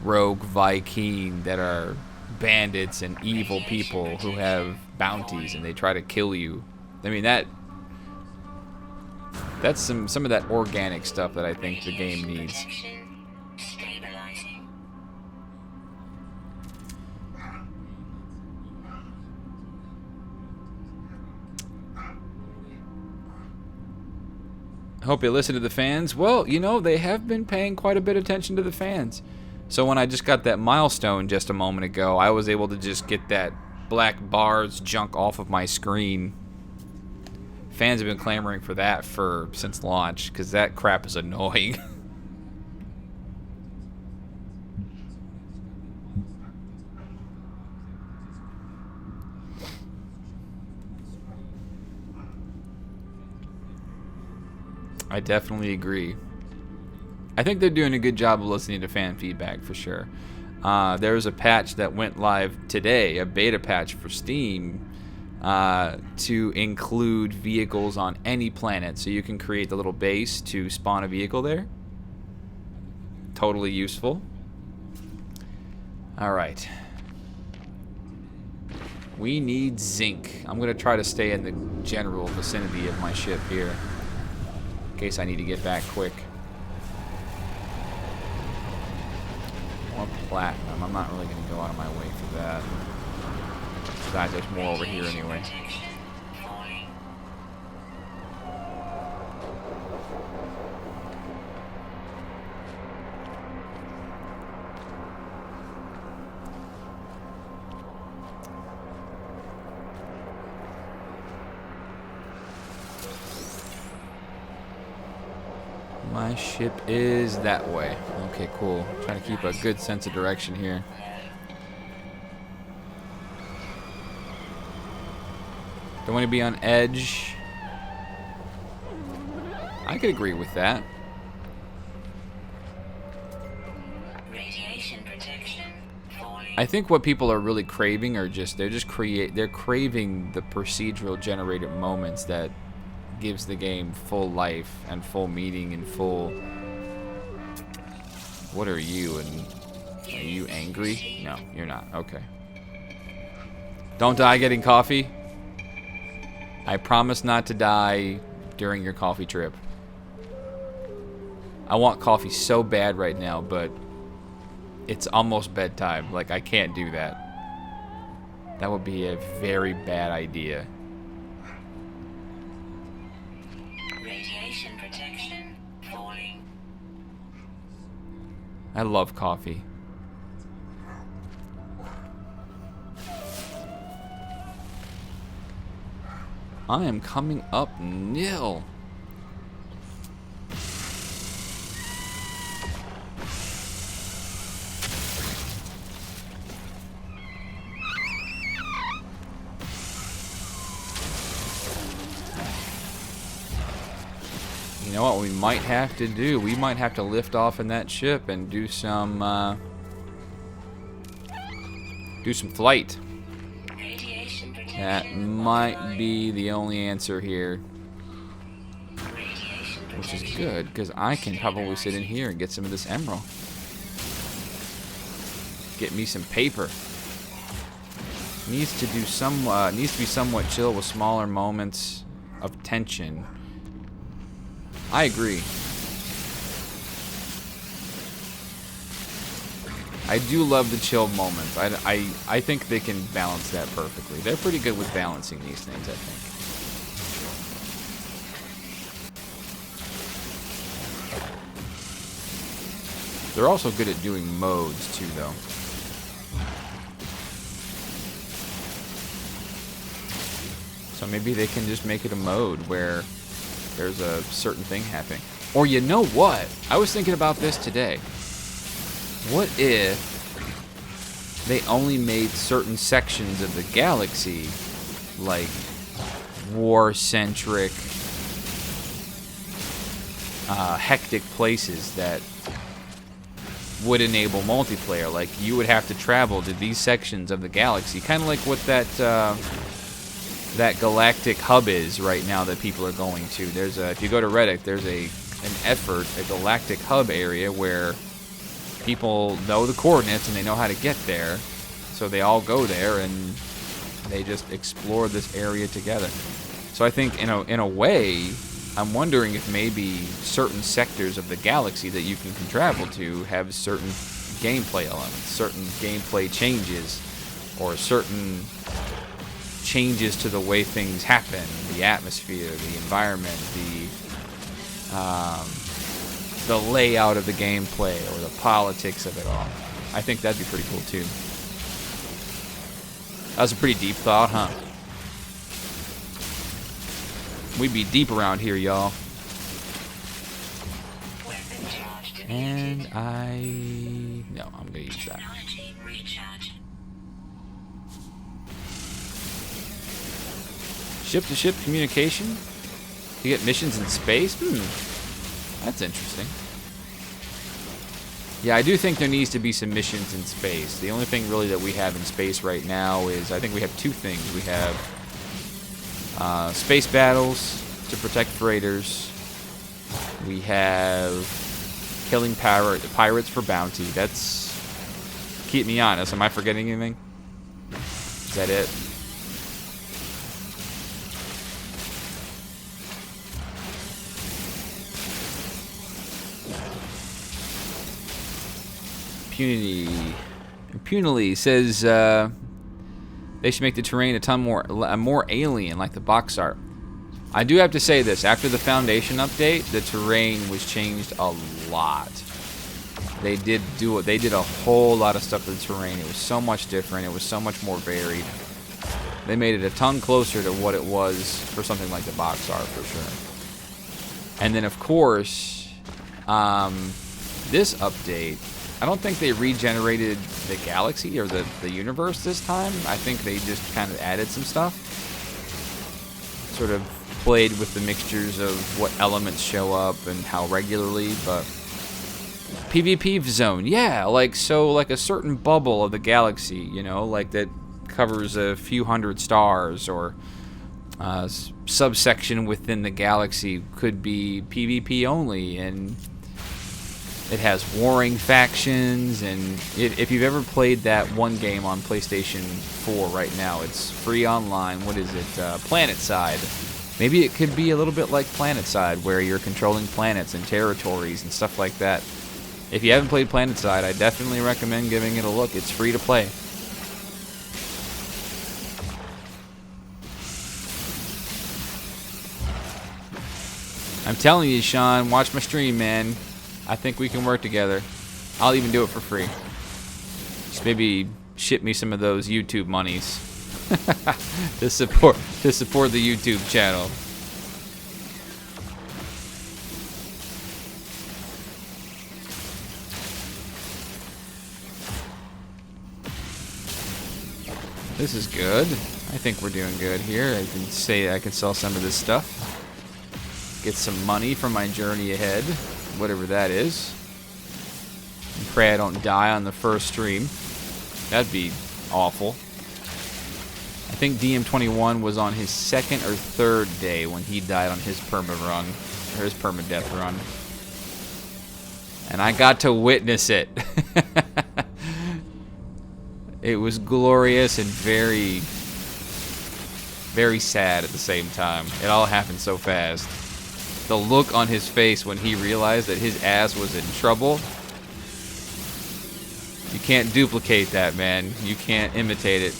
rogue Vy'keen that are bandits and evil people who have bounties and they try to kill you. I mean, that's some of that organic stuff that I think the game needs. Hope you listen to the fans. Well, you know, they have been paying quite a bit of attention to the fans. So when I just got that milestone just a moment ago, I was able to just get that black bars junk off of my screen. Fans have been clamoring for that since launch, because that crap is annoying. I definitely agree. I think they're doing a good job of listening to fan feedback for sure. There was a patch that went live today, a beta patch for Steam, to include vehicles on any planet. So you can create the little base to spawn a vehicle there. Totally useful. Alright. We need zinc. I'm going to try to stay in the general vicinity of my ship here, in case I need to get back quick. More platinum. I'm not really going to go out of my way for that. Besides, there's more over here anyway. My ship is that way. Okay, cool. Trying to keep a good sense of direction here. Don't want to be on edge. I could agree with that. Radiation protection falling. I think what people are really craving are they're craving the procedural generated moments that gives the game full life and full meaning and full... What are you? And are you angry? No, you're not. Okay. Don't die getting coffee. I promise not to die during your coffee trip. I want coffee so bad right now, but it's almost bedtime. Like, I can't do that. That would be a very bad idea. Radiation protection falling. I love coffee. I am coming up nil. You know what we might have to do? We might have to lift off in that ship and do some flight. Radiation protection. That might be the only answer here, Radiation which is protection. good because I can probably sit in here and get some of this emerald. Get me some paper. Needs to be somewhat chill with smaller moments of tension. I agree. I do love the chill moments. I think they can balance that perfectly. They're pretty good with balancing these things, I think. They're also good at doing modes too, though. So maybe they can just make it a mode where there's a certain thing happening. Or you know what? I was thinking about this today. What if they only made certain sections of the galaxy like war-centric, hectic places that would enable multiplayer? Like, you would have to travel to these sections of the galaxy, kind of like what that galactic hub is right now that people are going to. There's if you go to Reddit, there's a galactic hub area where people know the coordinates and they know how to get there, so they all go there and they just explore this area together. So I think in a way, I'm wondering if maybe certain sectors of the galaxy that you can travel to have certain gameplay elements, certain gameplay changes, or certain changes to the way things happen, the atmosphere, the environment, the layout of the gameplay or the politics of it all. I think that'd be pretty cool too. That was a pretty deep thought, huh? We'd be deep around here, y'all. And no, I'm gonna use that. Ship-to-ship communication? You get missions in space? That's interesting. Yeah, I do think there needs to be some missions in space. The only thing really that we have in space right now is, I think we have two things. We have space battles to protect freighters. We have killing pirates for bounty. That's... Keep me honest. Am I forgetting anything? Is that it? Impunity says they should make the terrain a ton more alien, like the box art. I do have to say this: after the Foundation update, the terrain was changed a lot. They did a whole lot of stuff to the terrain. It was so much different. It was so much more varied. They made it a ton closer to what it was for something like the box art, for sure. And then, of course, this update, I don't think they regenerated the galaxy or the universe this time. I think they just kind of added some stuff. Sort of played with the mixtures of what elements show up and how regularly, but PvP zone, yeah, like a certain bubble of the galaxy, you know, like that covers a few hundred stars, or subsection within the galaxy could be PvP only, and it has warring factions. And if you've ever played that one game on PlayStation 4 right now, it's free online. What is it? PlanetSide. Maybe it could be a little bit like PlanetSide, where you're controlling planets and territories and stuff like that. If you haven't played PlanetSide, I definitely recommend giving it a look. It's free to play. I'm telling you, Sean, watch my stream, man. I think we can work together. I'll even do it for free. Just maybe ship me some of those YouTube monies to support the YouTube channel. This is good. I think we're doing good here. I can say I can sell some of this stuff. Get some money for my journey ahead, whatever that is. And pray I don't die on the first stream. That'd be awful. I think DM21 was on his second or third day when he died on his perma-run, or his permadeath run. And I got to witness it. It was glorious and very, very sad at the same time. It all happened so fast. The look on his face when he realized that his ass was in trouble. You can't duplicate that, man. You can't imitate it.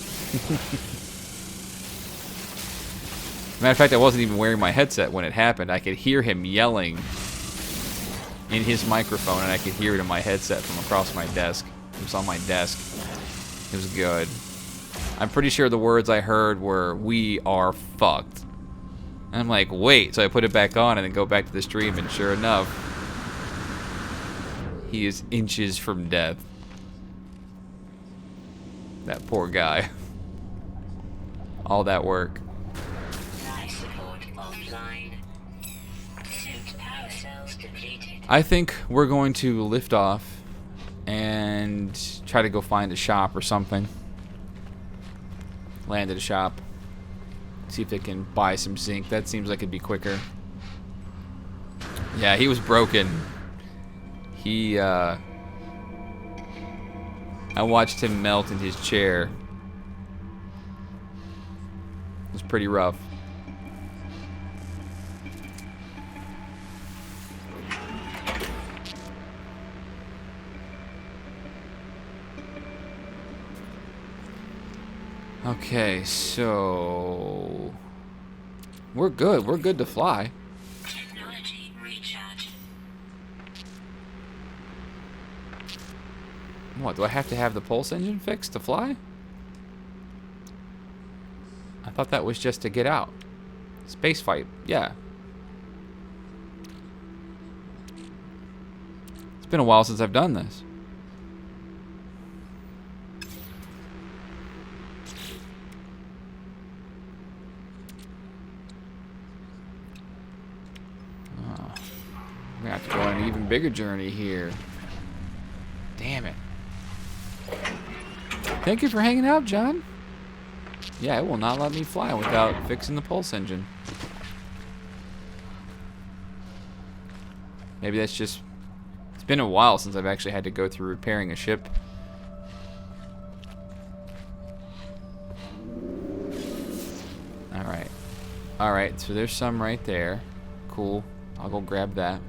Matter of fact, I wasn't even wearing my headset when it happened. I could hear him yelling in his microphone, and I could hear it in my headset from across my desk. It was on my desk. It was good. I'm pretty sure the words I heard were, "We are fucked." And I'm like, wait. So I put it back on and then go back to the stream, and sure enough, he is inches from death. That poor guy. All that work. I think we're going to lift off and try to go find a shop or something. Land at a shop. See if they can buy some zinc. That seems like it'd be quicker. Yeah, he was broken. I watched him melt in his chair. It was pretty rough. Okay, so we're good. We're good to fly. Technology recharge. What, do I have to have the pulse engine fixed to fly? I thought that was just to get out. Space fight, yeah. It's been a while since I've done this. Oh, I'm gonna have to go on an even bigger journey here. Damn it. Thank you for hanging out, John. Yeah, it will not let me fly without fixing the pulse engine. Maybe that's just... It's been a while since I've actually had to go through repairing a ship. Alright. Alright, so there's some right there. Cool. I'll go grab that.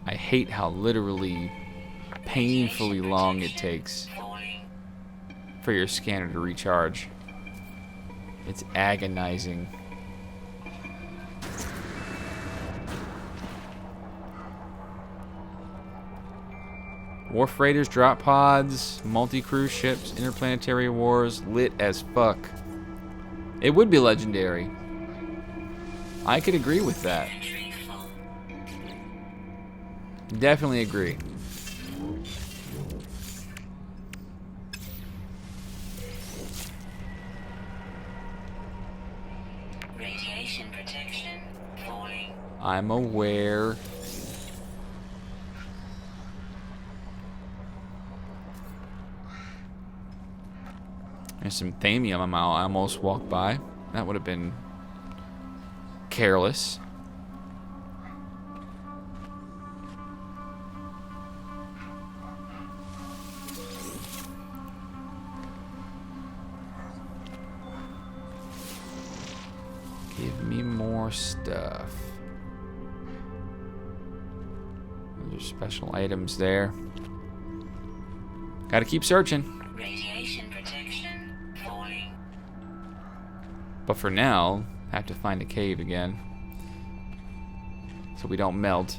I hate how literally painfully long it takes for your scanner to recharge. It's agonizing. War freighters, drop pods, multi-cruise ships, interplanetary wars, lit as fuck. It would be legendary. I could agree with that. Definitely agree. Radiation protection falling. I'm aware. There's some thamium I almost walked by. That would have been careless. Give me more stuff. Those are special items there. Gotta keep searching. Radiation protection falling. But for now, I have to find a cave again. So we don't melt.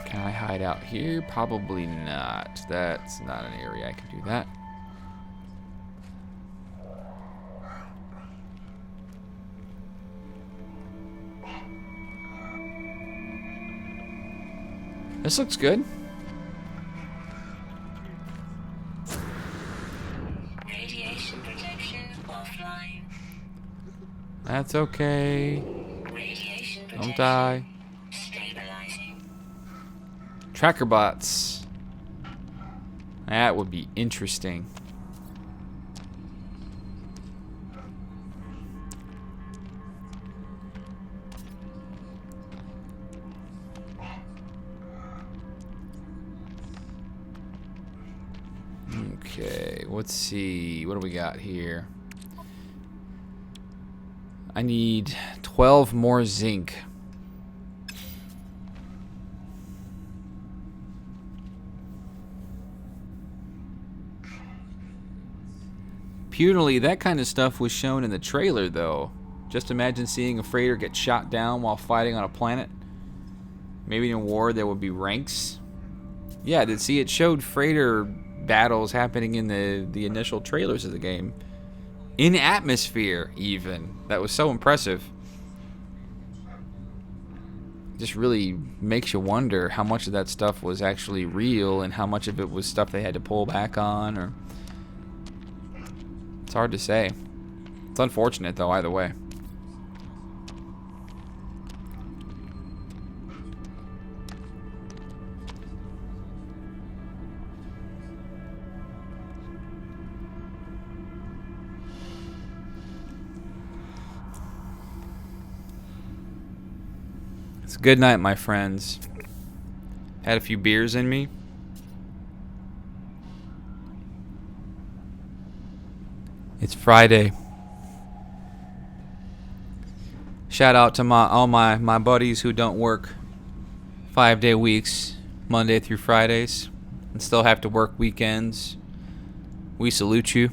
Can I hide out here? Probably not. That's not an area I can do that. This looks good. Radiation protection offline. That's okay. Radiation protection Don't die. stabilizing. Tracker bots. That would be interesting. Okay, let's see. What do we got here? I need 12 more zinc. Punily, that kind of stuff was shown in the trailer, though. Just imagine seeing a freighter get shot down while fighting on a planet. Maybe in a war there would be ranks. Yeah, it showed freighter battles happening in the initial trailers of the game. In atmosphere, even. That was so impressive. Just really makes you wonder how much of that stuff was actually real and how much of it was stuff they had to pull back on, or... It's hard to say. It's unfortunate, though, either way. It's a good night, my friends. Had a few beers in me. It's Friday. Shout out to all my buddies who don't work 5-day weeks, Monday through Fridays, and still have to work weekends. We salute you.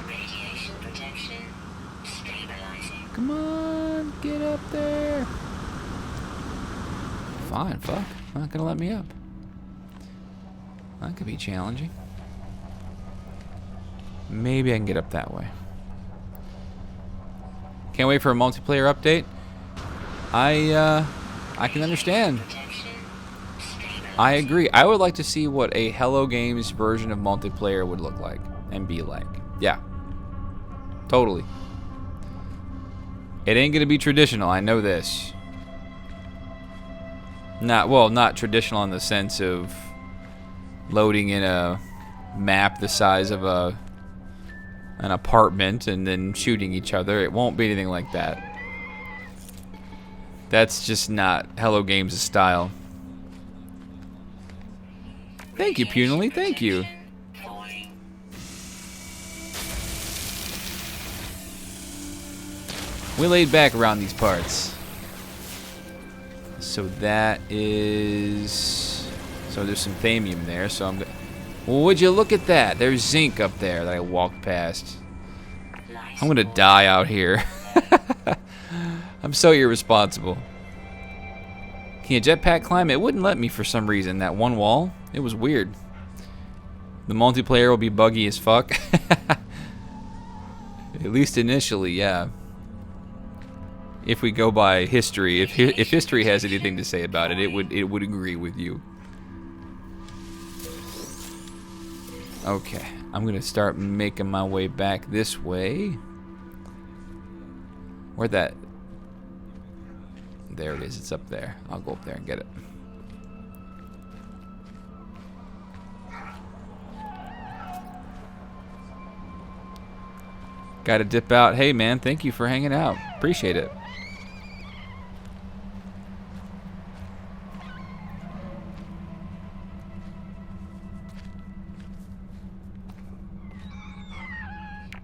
Radiation protection stabilizing. Come on, get up there. Fine, fuck. Not gonna let me up. That could be challenging. Maybe I can get up that way. Can't wait for a multiplayer update. I can understand. I agree. I would like to see what a Hello Games version of multiplayer would look like and be like. Yeah. Totally. It ain't gonna be traditional, I know this. Not traditional in the sense of loading in a map the size of an apartment and then shooting each other. It won't be anything like that. That's just not Hello Games' style. Thank you, Punily. Thank you. We laid back around these parts. So that is... So there's some thamium there, so I'm gonna... Well, would you look at that? There's zinc up there that I walked past. I'm gonna die out here. I'm so irresponsible. Can you jetpack climb? It wouldn't let me for some reason. That one wall, it was weird. The multiplayer will be buggy as fuck. At least initially, yeah. If we go by history, if history has anything to say about it, it would agree with you. Okay, I'm gonna start making my way back this way. Where'd that? There it is. It's up there. I'll go up there and get it. Gotta dip out. Hey man, thank you for hanging out. Appreciate it.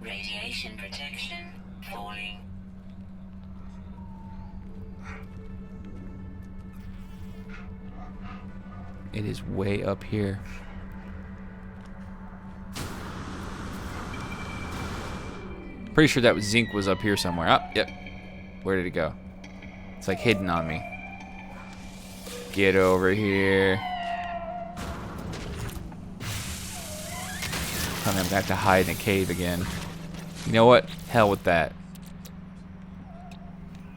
Radiation protection falling. It is way up here. Pretty sure that was zinc was up here somewhere. Oh, yep. Where did it go? It's like hidden on me. Get over here. I'm gonna have to hide in a cave again. You know what? Hell with that.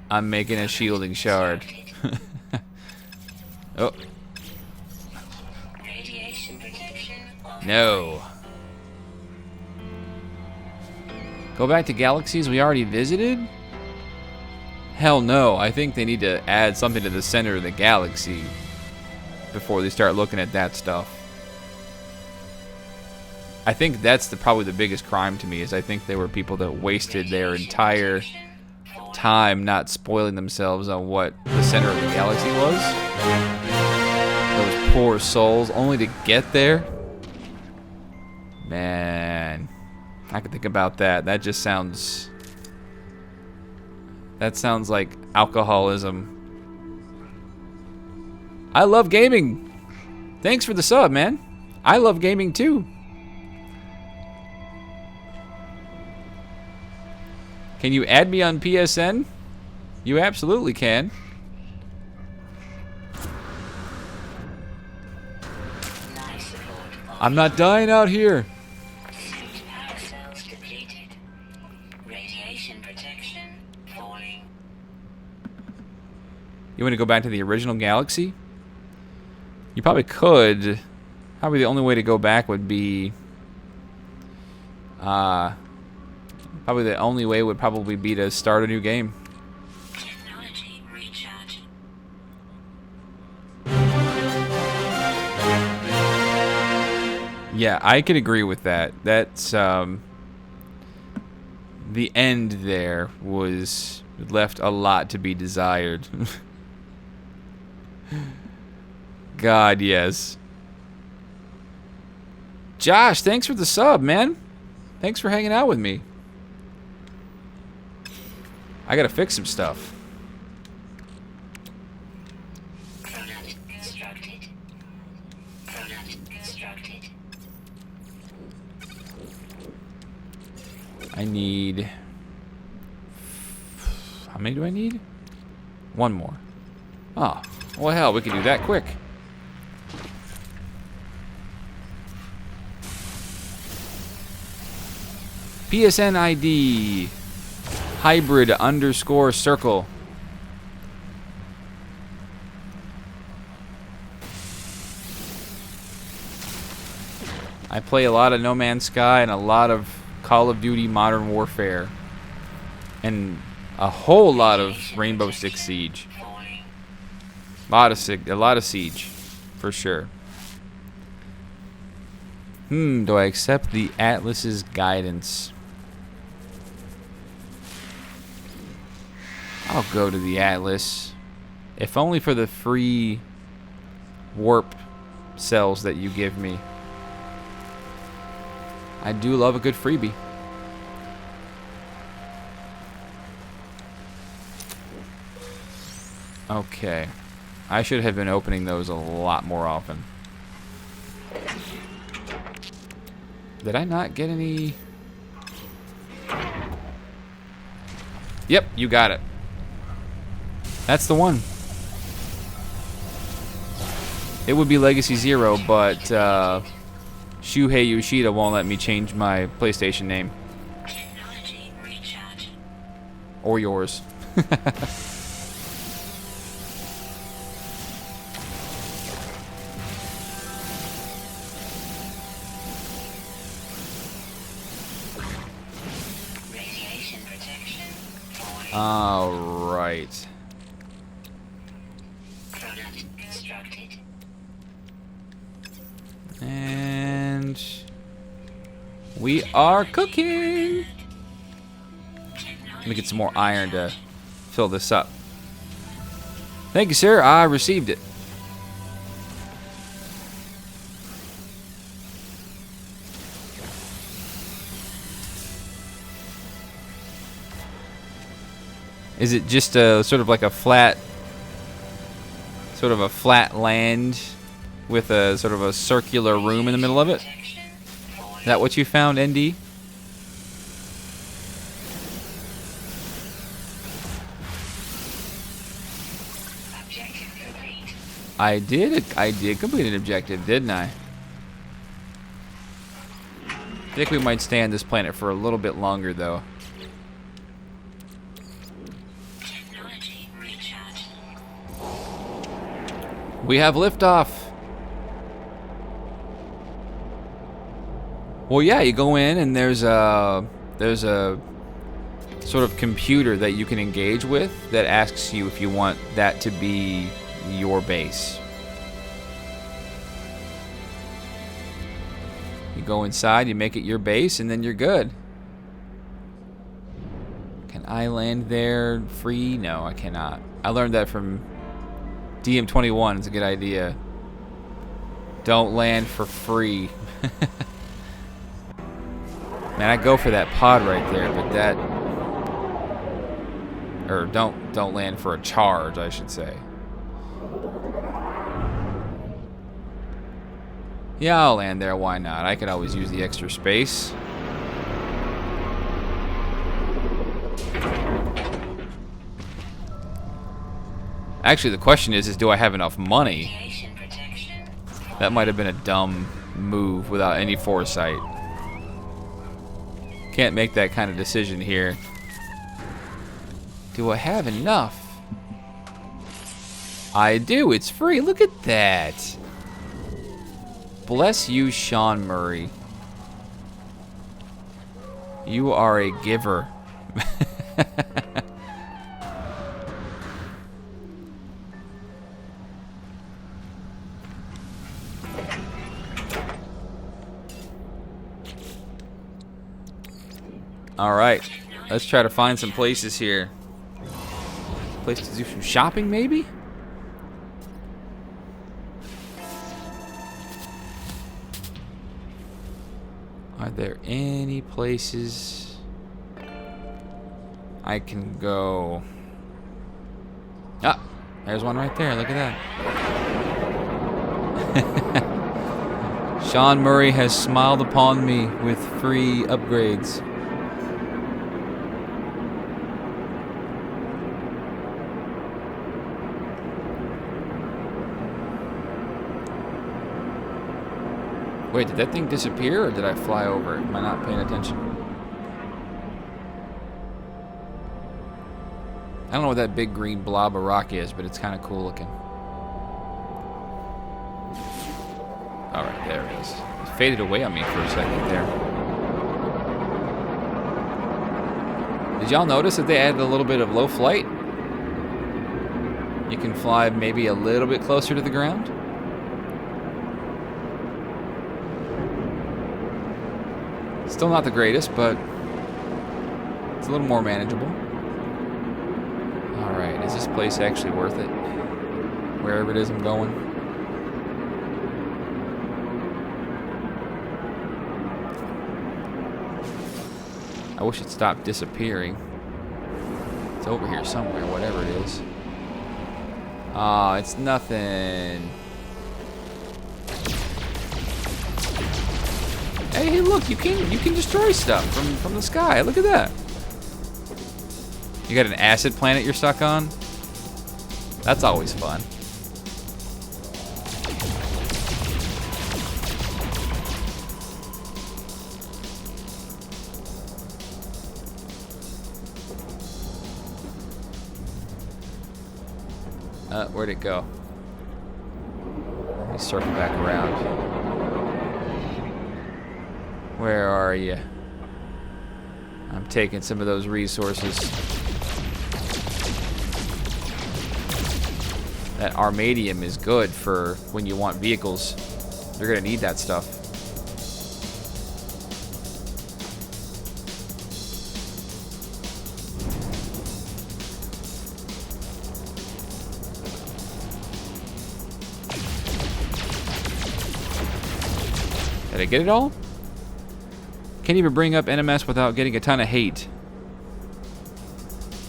I'm making a shielding shard. Oh. Radiation protection on. No. Go back to galaxies we already visited? Hell no. I think they need to add something to the center of the galaxy before they start looking at that stuff. I think that's probably the biggest crime to me, is I think there were people that wasted their entire time not spoiling themselves on what the center of the galaxy was. Those poor souls, only to get there. Man, I could think about that. That just sounds... That sounds like alcoholism. I love gaming. Thanks for the sub, man. I love gaming too. Can you add me on PSN? You absolutely can. I'm not dying out here. Suit power cells depleted. Radiation protection falling. You want to go back to the original galaxy? You probably could. Probably the only way to go back would be... Probably the only way would probably be to start a new game. Technology recharge. Yeah, I could agree with that. That's the end there was left a lot to be desired. God, yes. Josh, thanks for the sub, man. Thanks for hanging out with me. I gotta fix some stuff. Product constructed. Product constructed. I need... How many do I need? One more. Oh, well, hell, we can do that quick. PSN ID hybrid_circle. I play a lot of No Man's Sky and a lot of Call of Duty Modern Warfare. And a whole lot of Rainbow Six Siege. A lot of Siege, for sure. Do I accept the Atlas's guidance? I'll go to the Atlas. If only for the free warp cells that you give me. I do love a good freebie. Okay. I should have been opening those a lot more often. Did I not get any? Yep, you got it. That's the one. It would be Legacy 0, but Shuhei Yoshida won't let me change my PlayStation name. Technology recharge. Or yours. Radiation protection. Falling. All right. Product constructed. And we are cooking. Let me get some more iron to fill this up. Thank you, sir. I received it. Is it just a sort of like a flat, land with a sort of a circular room in the middle of it? Is that what you found, ND? Objective complete. I did complete an objective, didn't I? I think we might stay on this planet for a little bit longer, though. Technology recharge. We have liftoff. Well, yeah, you go in and there's a sort of computer that you can engage with that asks you if you want that to be your base. You go inside, you make it your base, and then you're good. Can I land there free? No, I cannot. I learned that from DM21. It's a good idea. Don't land for free. Man, I go for that pod right there, but that... Or don't land for a charge, I should say. Yeah, I'll land there. Why not? I could always use the extra space. Actually, the question is do I have enough money? Radiation protection. That might have been a dumb move without any foresight. Can't make that kind of decision here. Do I have enough? I do. It's free. Look at that. Bless you, Sean Murray. You are a giver. All right, let's try to find some places here. Place to do some shopping, maybe? Are there any places I can go? Ah, there's one right there. Look at that. Sean Murray has smiled upon me with free upgrades. Wait, did that thing disappear or did I fly over it? Am I not paying attention? I don't know what that big green blob of rock is, but it's kind of cool looking. Alright, there it is. It faded away on me for a second there. Did y'all notice that they added a little bit of low flight? You can fly maybe a little bit closer to the ground. Still not the greatest, but it's a little more manageable. Alright, is this place actually worth it? Wherever it is I'm going. I wish it stopped disappearing. It's over here somewhere, whatever it is. Ah, it's nothing. Hey, look, you can destroy stuff from the sky. Look at that. You got an acid planet you're stuck on? That's always fun. Where'd it go? Let me circle back around. Where are you? I'm taking some of those resources. That armadium is good for when you want vehicles. You're gonna need that stuff. Did I get it all? Can't even bring up NMS without getting a ton of hate.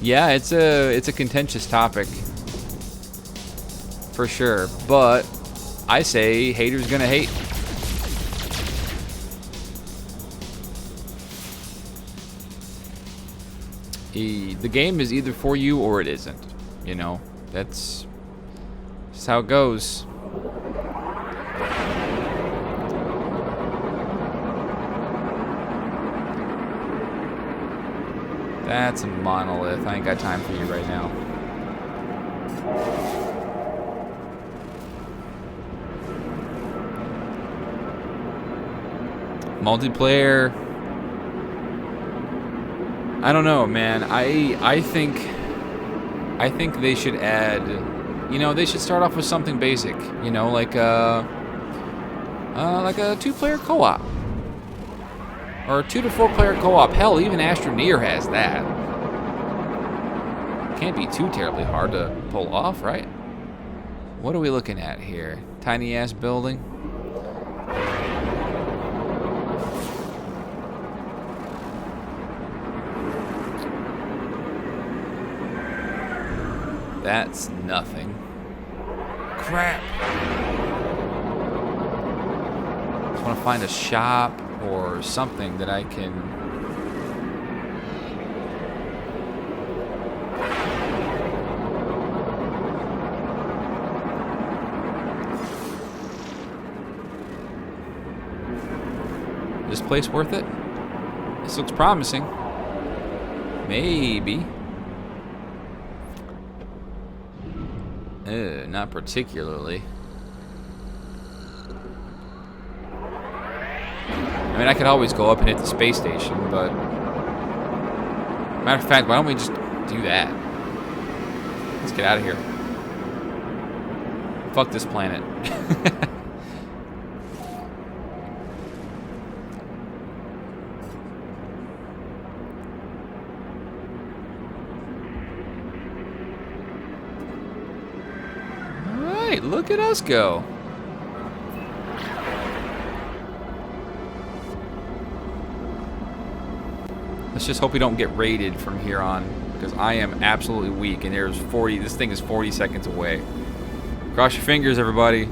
Yeah, it's a contentious topic. For sure. But I say haters gonna hate. The game is either for you or it isn't. You know, that's just how it goes. That's a monolith. I ain't got time for you right now. Multiplayer. I don't know, man. I think they should add. You know, they should start off with something basic. You know, like a 2-player co-op. Or a 2 to 4 player co-op. Hell, even Astroneer has that. Can't be too terribly hard to pull off, right? What are we looking at here? Tiny ass building. That's nothing. Crap. Just want to find a shop or something that I can. This place worth it? This looks promising. Maybe. Not particularly. I mean, I could always go up and hit the space station, but matter of fact, why don't we just do that? Let's get out of here. Fuck this planet. Alright, look at us go. Let's just hope we don't get raided from here on, because I am absolutely weak, and there's 40. This thing is 40 seconds away. Cross your fingers, everybody.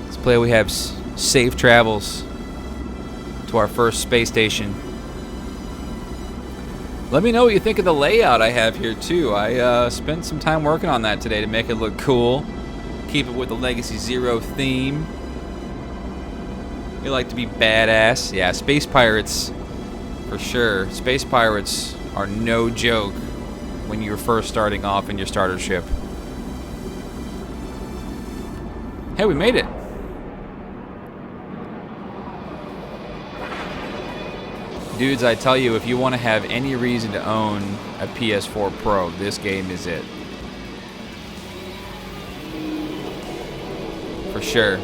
Let's play. We have safe travels to our first space station. Let me know what you think of the layout I have here, too. I spent some time working on that today to make it look cool. Keep it with the Legacy Zero theme. We like to be badass. Yeah, space pirates, for sure. Space pirates are no joke when you're first starting off in your starter ship. Hey, we made it. Dudes, I tell you, if you want to have any reason to own a PS4 Pro, this game is it. For sure.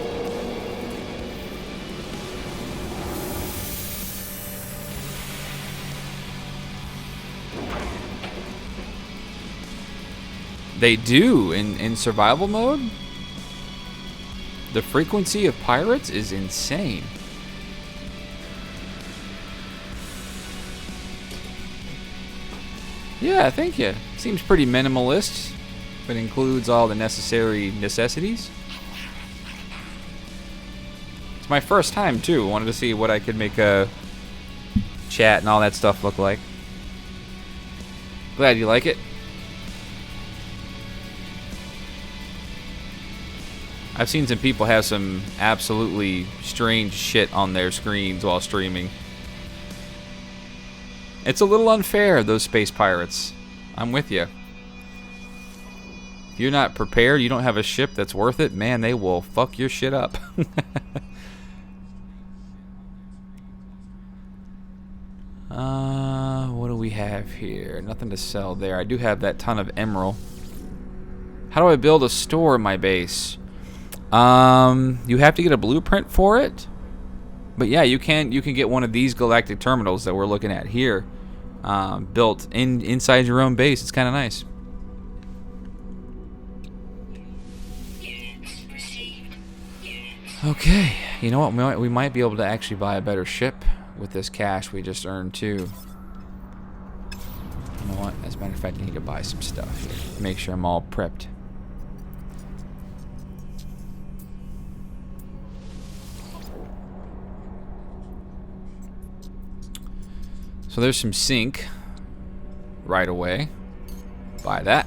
They do. In survival mode, the frequency of pirates is insane. Yeah, thank you. Seems pretty minimalist, but includes all the necessary necessities. It's my first time, too. Wanted to see what I could make a chat and all that stuff look like. Glad you like it. I've seen some people have some absolutely strange shit on their screens while streaming. It's a little unfair, those space pirates. I'm with you. If you're not prepared, you don't have a ship that's worth it, man, they will fuck your shit up. What do we have here? Nothing to sell there. I do have that ton of emerald. How do I build a store in my base? You have to get a blueprint for it. But yeah, you can get one of these galactic terminals that we're looking at here, built inside your own base. It's kind of nice. Okay, you know what? We might be able to actually buy a better ship with this cash we just earned too. You know what? As a matter of fact, I need to buy some stuff here. Make sure I'm all prepped. So there's some zinc right away. Buy that.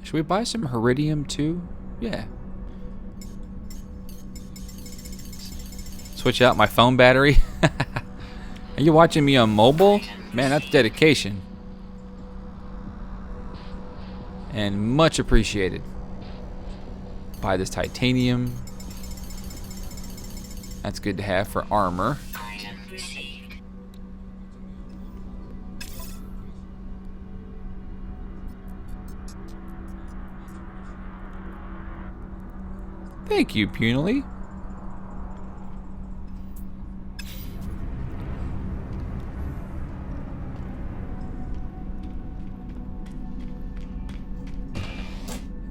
Should we buy some iridium too? Yeah. Switch out my phone battery. Are you watching me on mobile? Man, that's dedication. And much appreciated. Buy this titanium. That's good to have for armor. Item received. Thank you, Punily.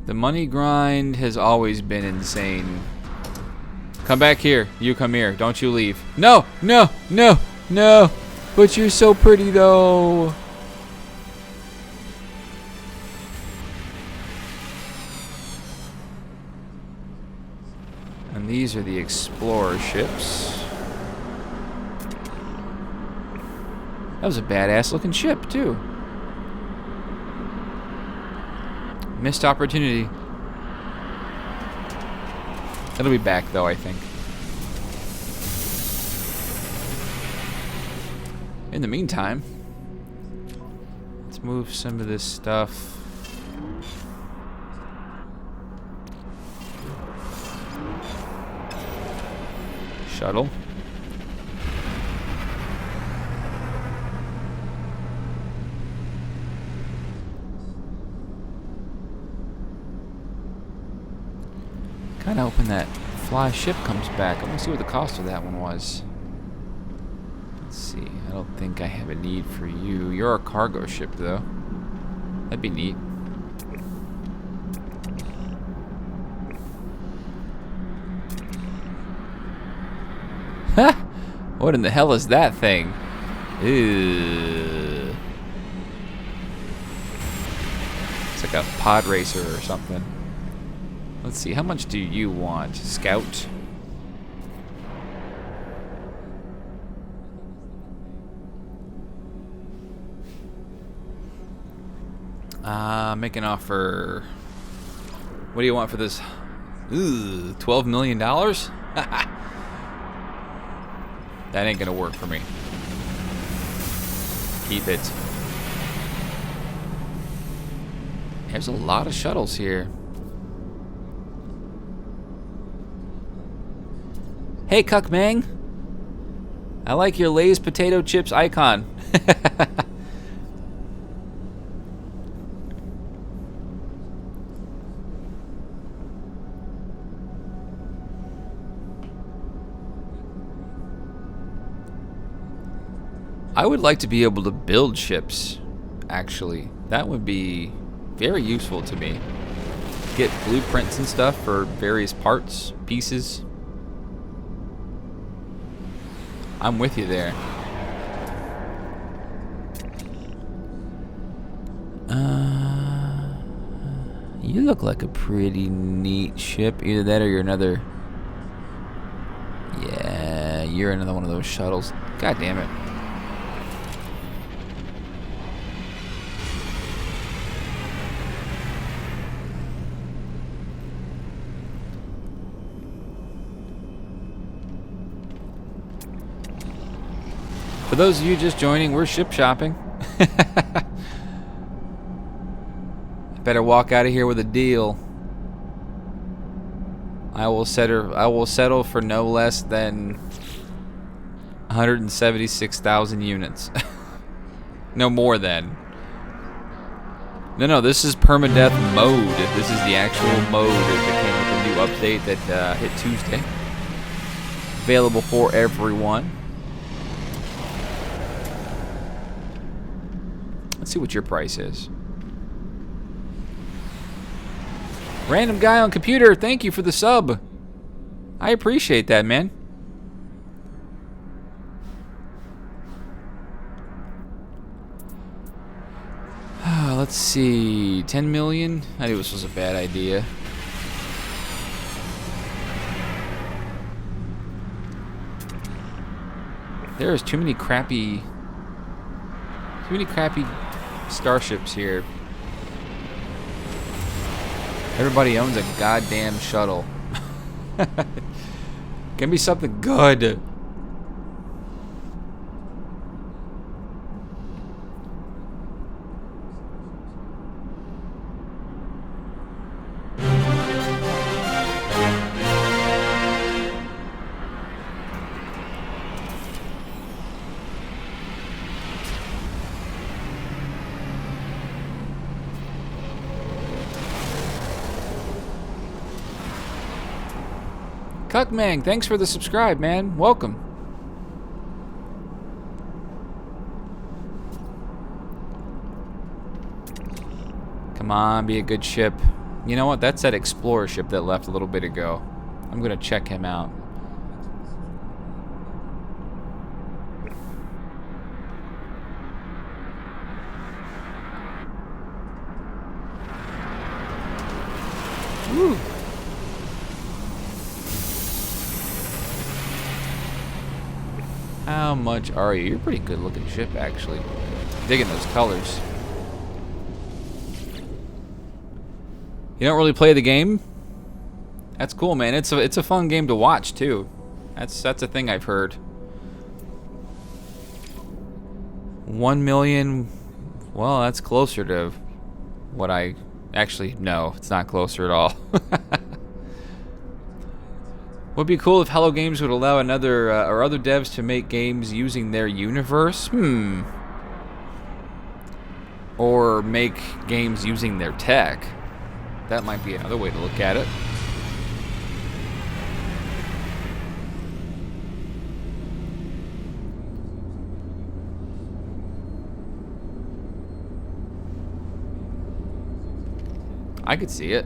The money grind has always been insane. Come back here. You come here. Don't you leave. No, no, no, no. But you're so pretty, though. And these are the explorer ships. That was a badass looking ship, too. Missed opportunity. It'll be back, though, I think. In the meantime, let's move some of this stuff. Shuttle. Kind of hoping that fly ship comes back. I want to see what the cost of that one was. Let's see. I don't think I have a need for you. You're a cargo ship, though. That'd be neat. Ha! What in the hell is that thing? Ew. It's like a pod racer or something. Let's see, how much do you want? Scout? Make an offer. What do you want for this? Ooh, $12 million? That ain't gonna work for me. Keep it. There's a lot of shuttles here. Hey, Cuckmang. I like your Lay's potato chips icon. I would like to be able to build ships, actually. That would be very useful to me. Get blueprints and stuff for various parts, pieces. I'm with you there. You look like a pretty neat ship. Either that or you're another... Yeah, you're another one of those shuttles. God damn it. For those of you just joining, we're ship shopping. Better walk out of here with a deal. I will settle for no less than 176,000 units. No more than. No, this is Permadeath mode. This is the actual mode that came with the new update that hit Tuesday. Available for everyone. Let's see what your price is. Random guy on computer, thank you for the sub. I appreciate that, man. Let's see, 10 million? I knew this was a bad idea. There's too many crappy starships here. Everybody owns a goddamn shuttle. Give me something good. Cuckmang, thanks for the subscribe, man. Welcome. Come on, be a good ship. You know what? That's that explorer ship that left a little bit ago. I'm gonna check him out. Woo. How much are you? You're a pretty good looking ship, actually. Digging those colors. You don't really play the game? That's cool, man. It's a fun game to watch too. That's a thing I've heard. 1 million. Well, that's closer to what I actually no. It's not closer at all. Would be cool if Hello Games would allow another or other devs to make games using their universe. Or make games using their tech. That might be another way to look at it. I could see it.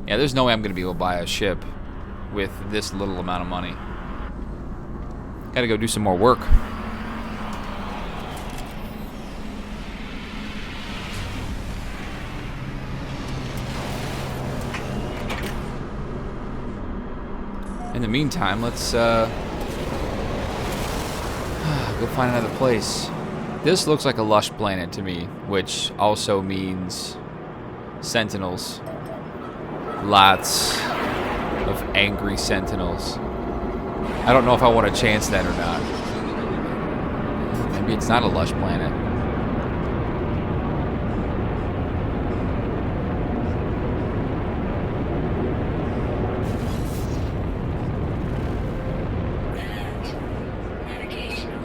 Yeah, there's no way I'm going to be able to buy a ship with this little amount of money. Gotta go do some more work. In the meantime, let's go find another place. This looks like a lush planet to me, which also means sentinels. Lots of angry sentinels. I don't know if I want to chance that or not. Maybe it's not a lush planet.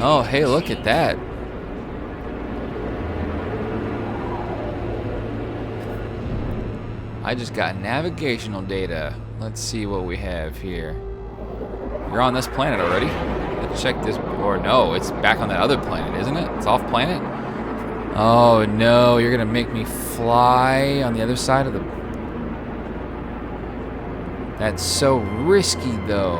Oh, hey, look at that. I just got navigational data. Let's see what we have here. You're on this planet already. Let's check this. Or no, it's back on that other planet, isn't it? It's off planet? Oh no, you're gonna make me fly on the other side of the... That's so risky though.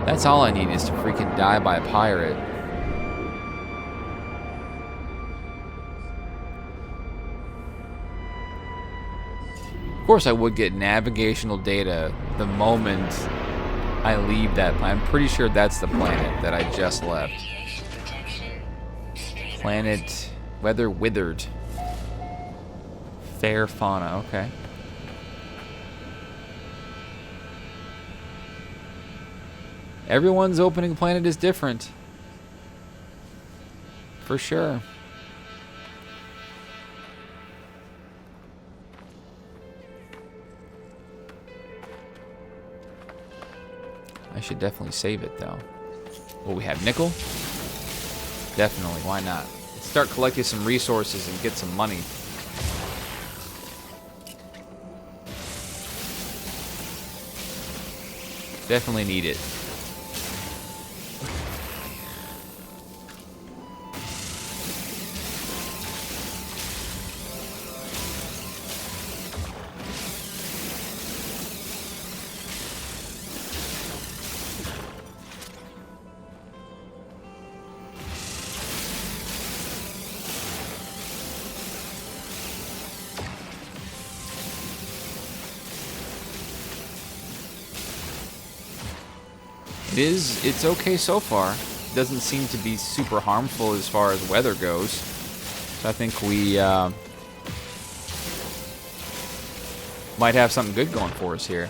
That's all I need is to freaking die by a pirate. Of course I would get navigational data the moment I leave that planet. I'm pretty sure that's the planet that I just left. Planet Weather Withered. Fair fauna, okay. Everyone's opening planet is different. For sure. I should definitely save it though. Will we have nickel? Definitely, why not? Let's start collecting some resources and get some money. Definitely need it. It's okay so far. It doesn't seem to be super harmful as far as weather goes. So I think we might have something good going for us here.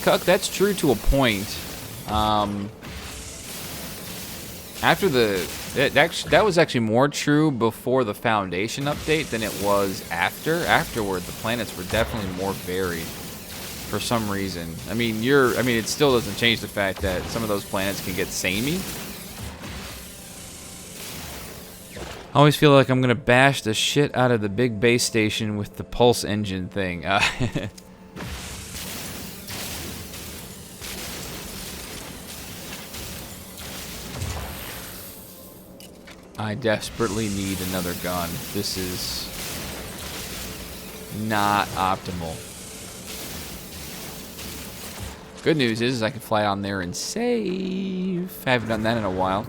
Cuck, that's true to a point. After that was actually more true before the Foundation update than it was after. Afterward, the planets were definitely more varied for some reason. I mean, it still doesn't change the fact that some of those planets can get samey. I always feel like I'm gonna bash the shit out of the big base station with the pulse engine thing. I desperately need another gun. This is not optimal. Good news is I can fly on there and save. I haven't done that in a while.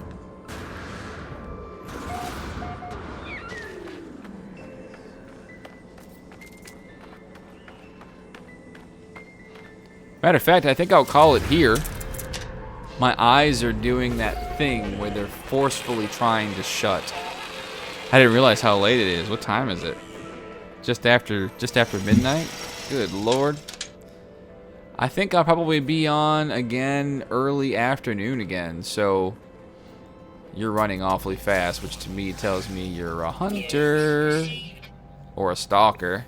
Matter of fact, I think I'll call it here. My eyes are doing that thing where they're forcefully trying to shut. I didn't realize how late it is. What time is it? Just after midnight? Good Lord. I think I'll probably be on again early afternoon again, so you're running awfully fast, which to me tells me you're a hunter or a stalker.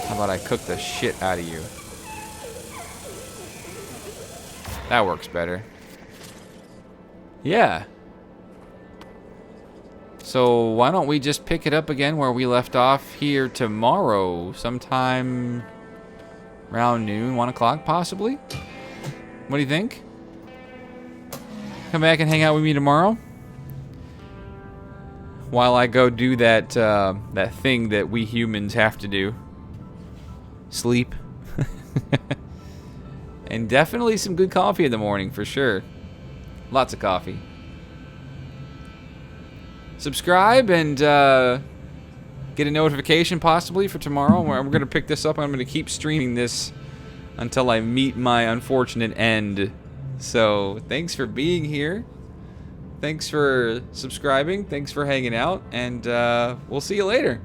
How about I cook the shit out of you? That works better. Yeah. So why don't we just pick it up again where we left off here tomorrow, sometime around noon, 1 o'clock possibly? What do you think? Come back and hang out with me tomorrow while I go do that that thing that we humans have to do. Sleep. And definitely some good coffee in the morning for sure. Lots of coffee. Subscribe and get a notification possibly for tomorrow. We're going to pick this up. I'm going to keep streaming this until I meet my unfortunate end. So thanks for being here. Thanks for subscribing. Thanks for hanging out. And we'll see you later.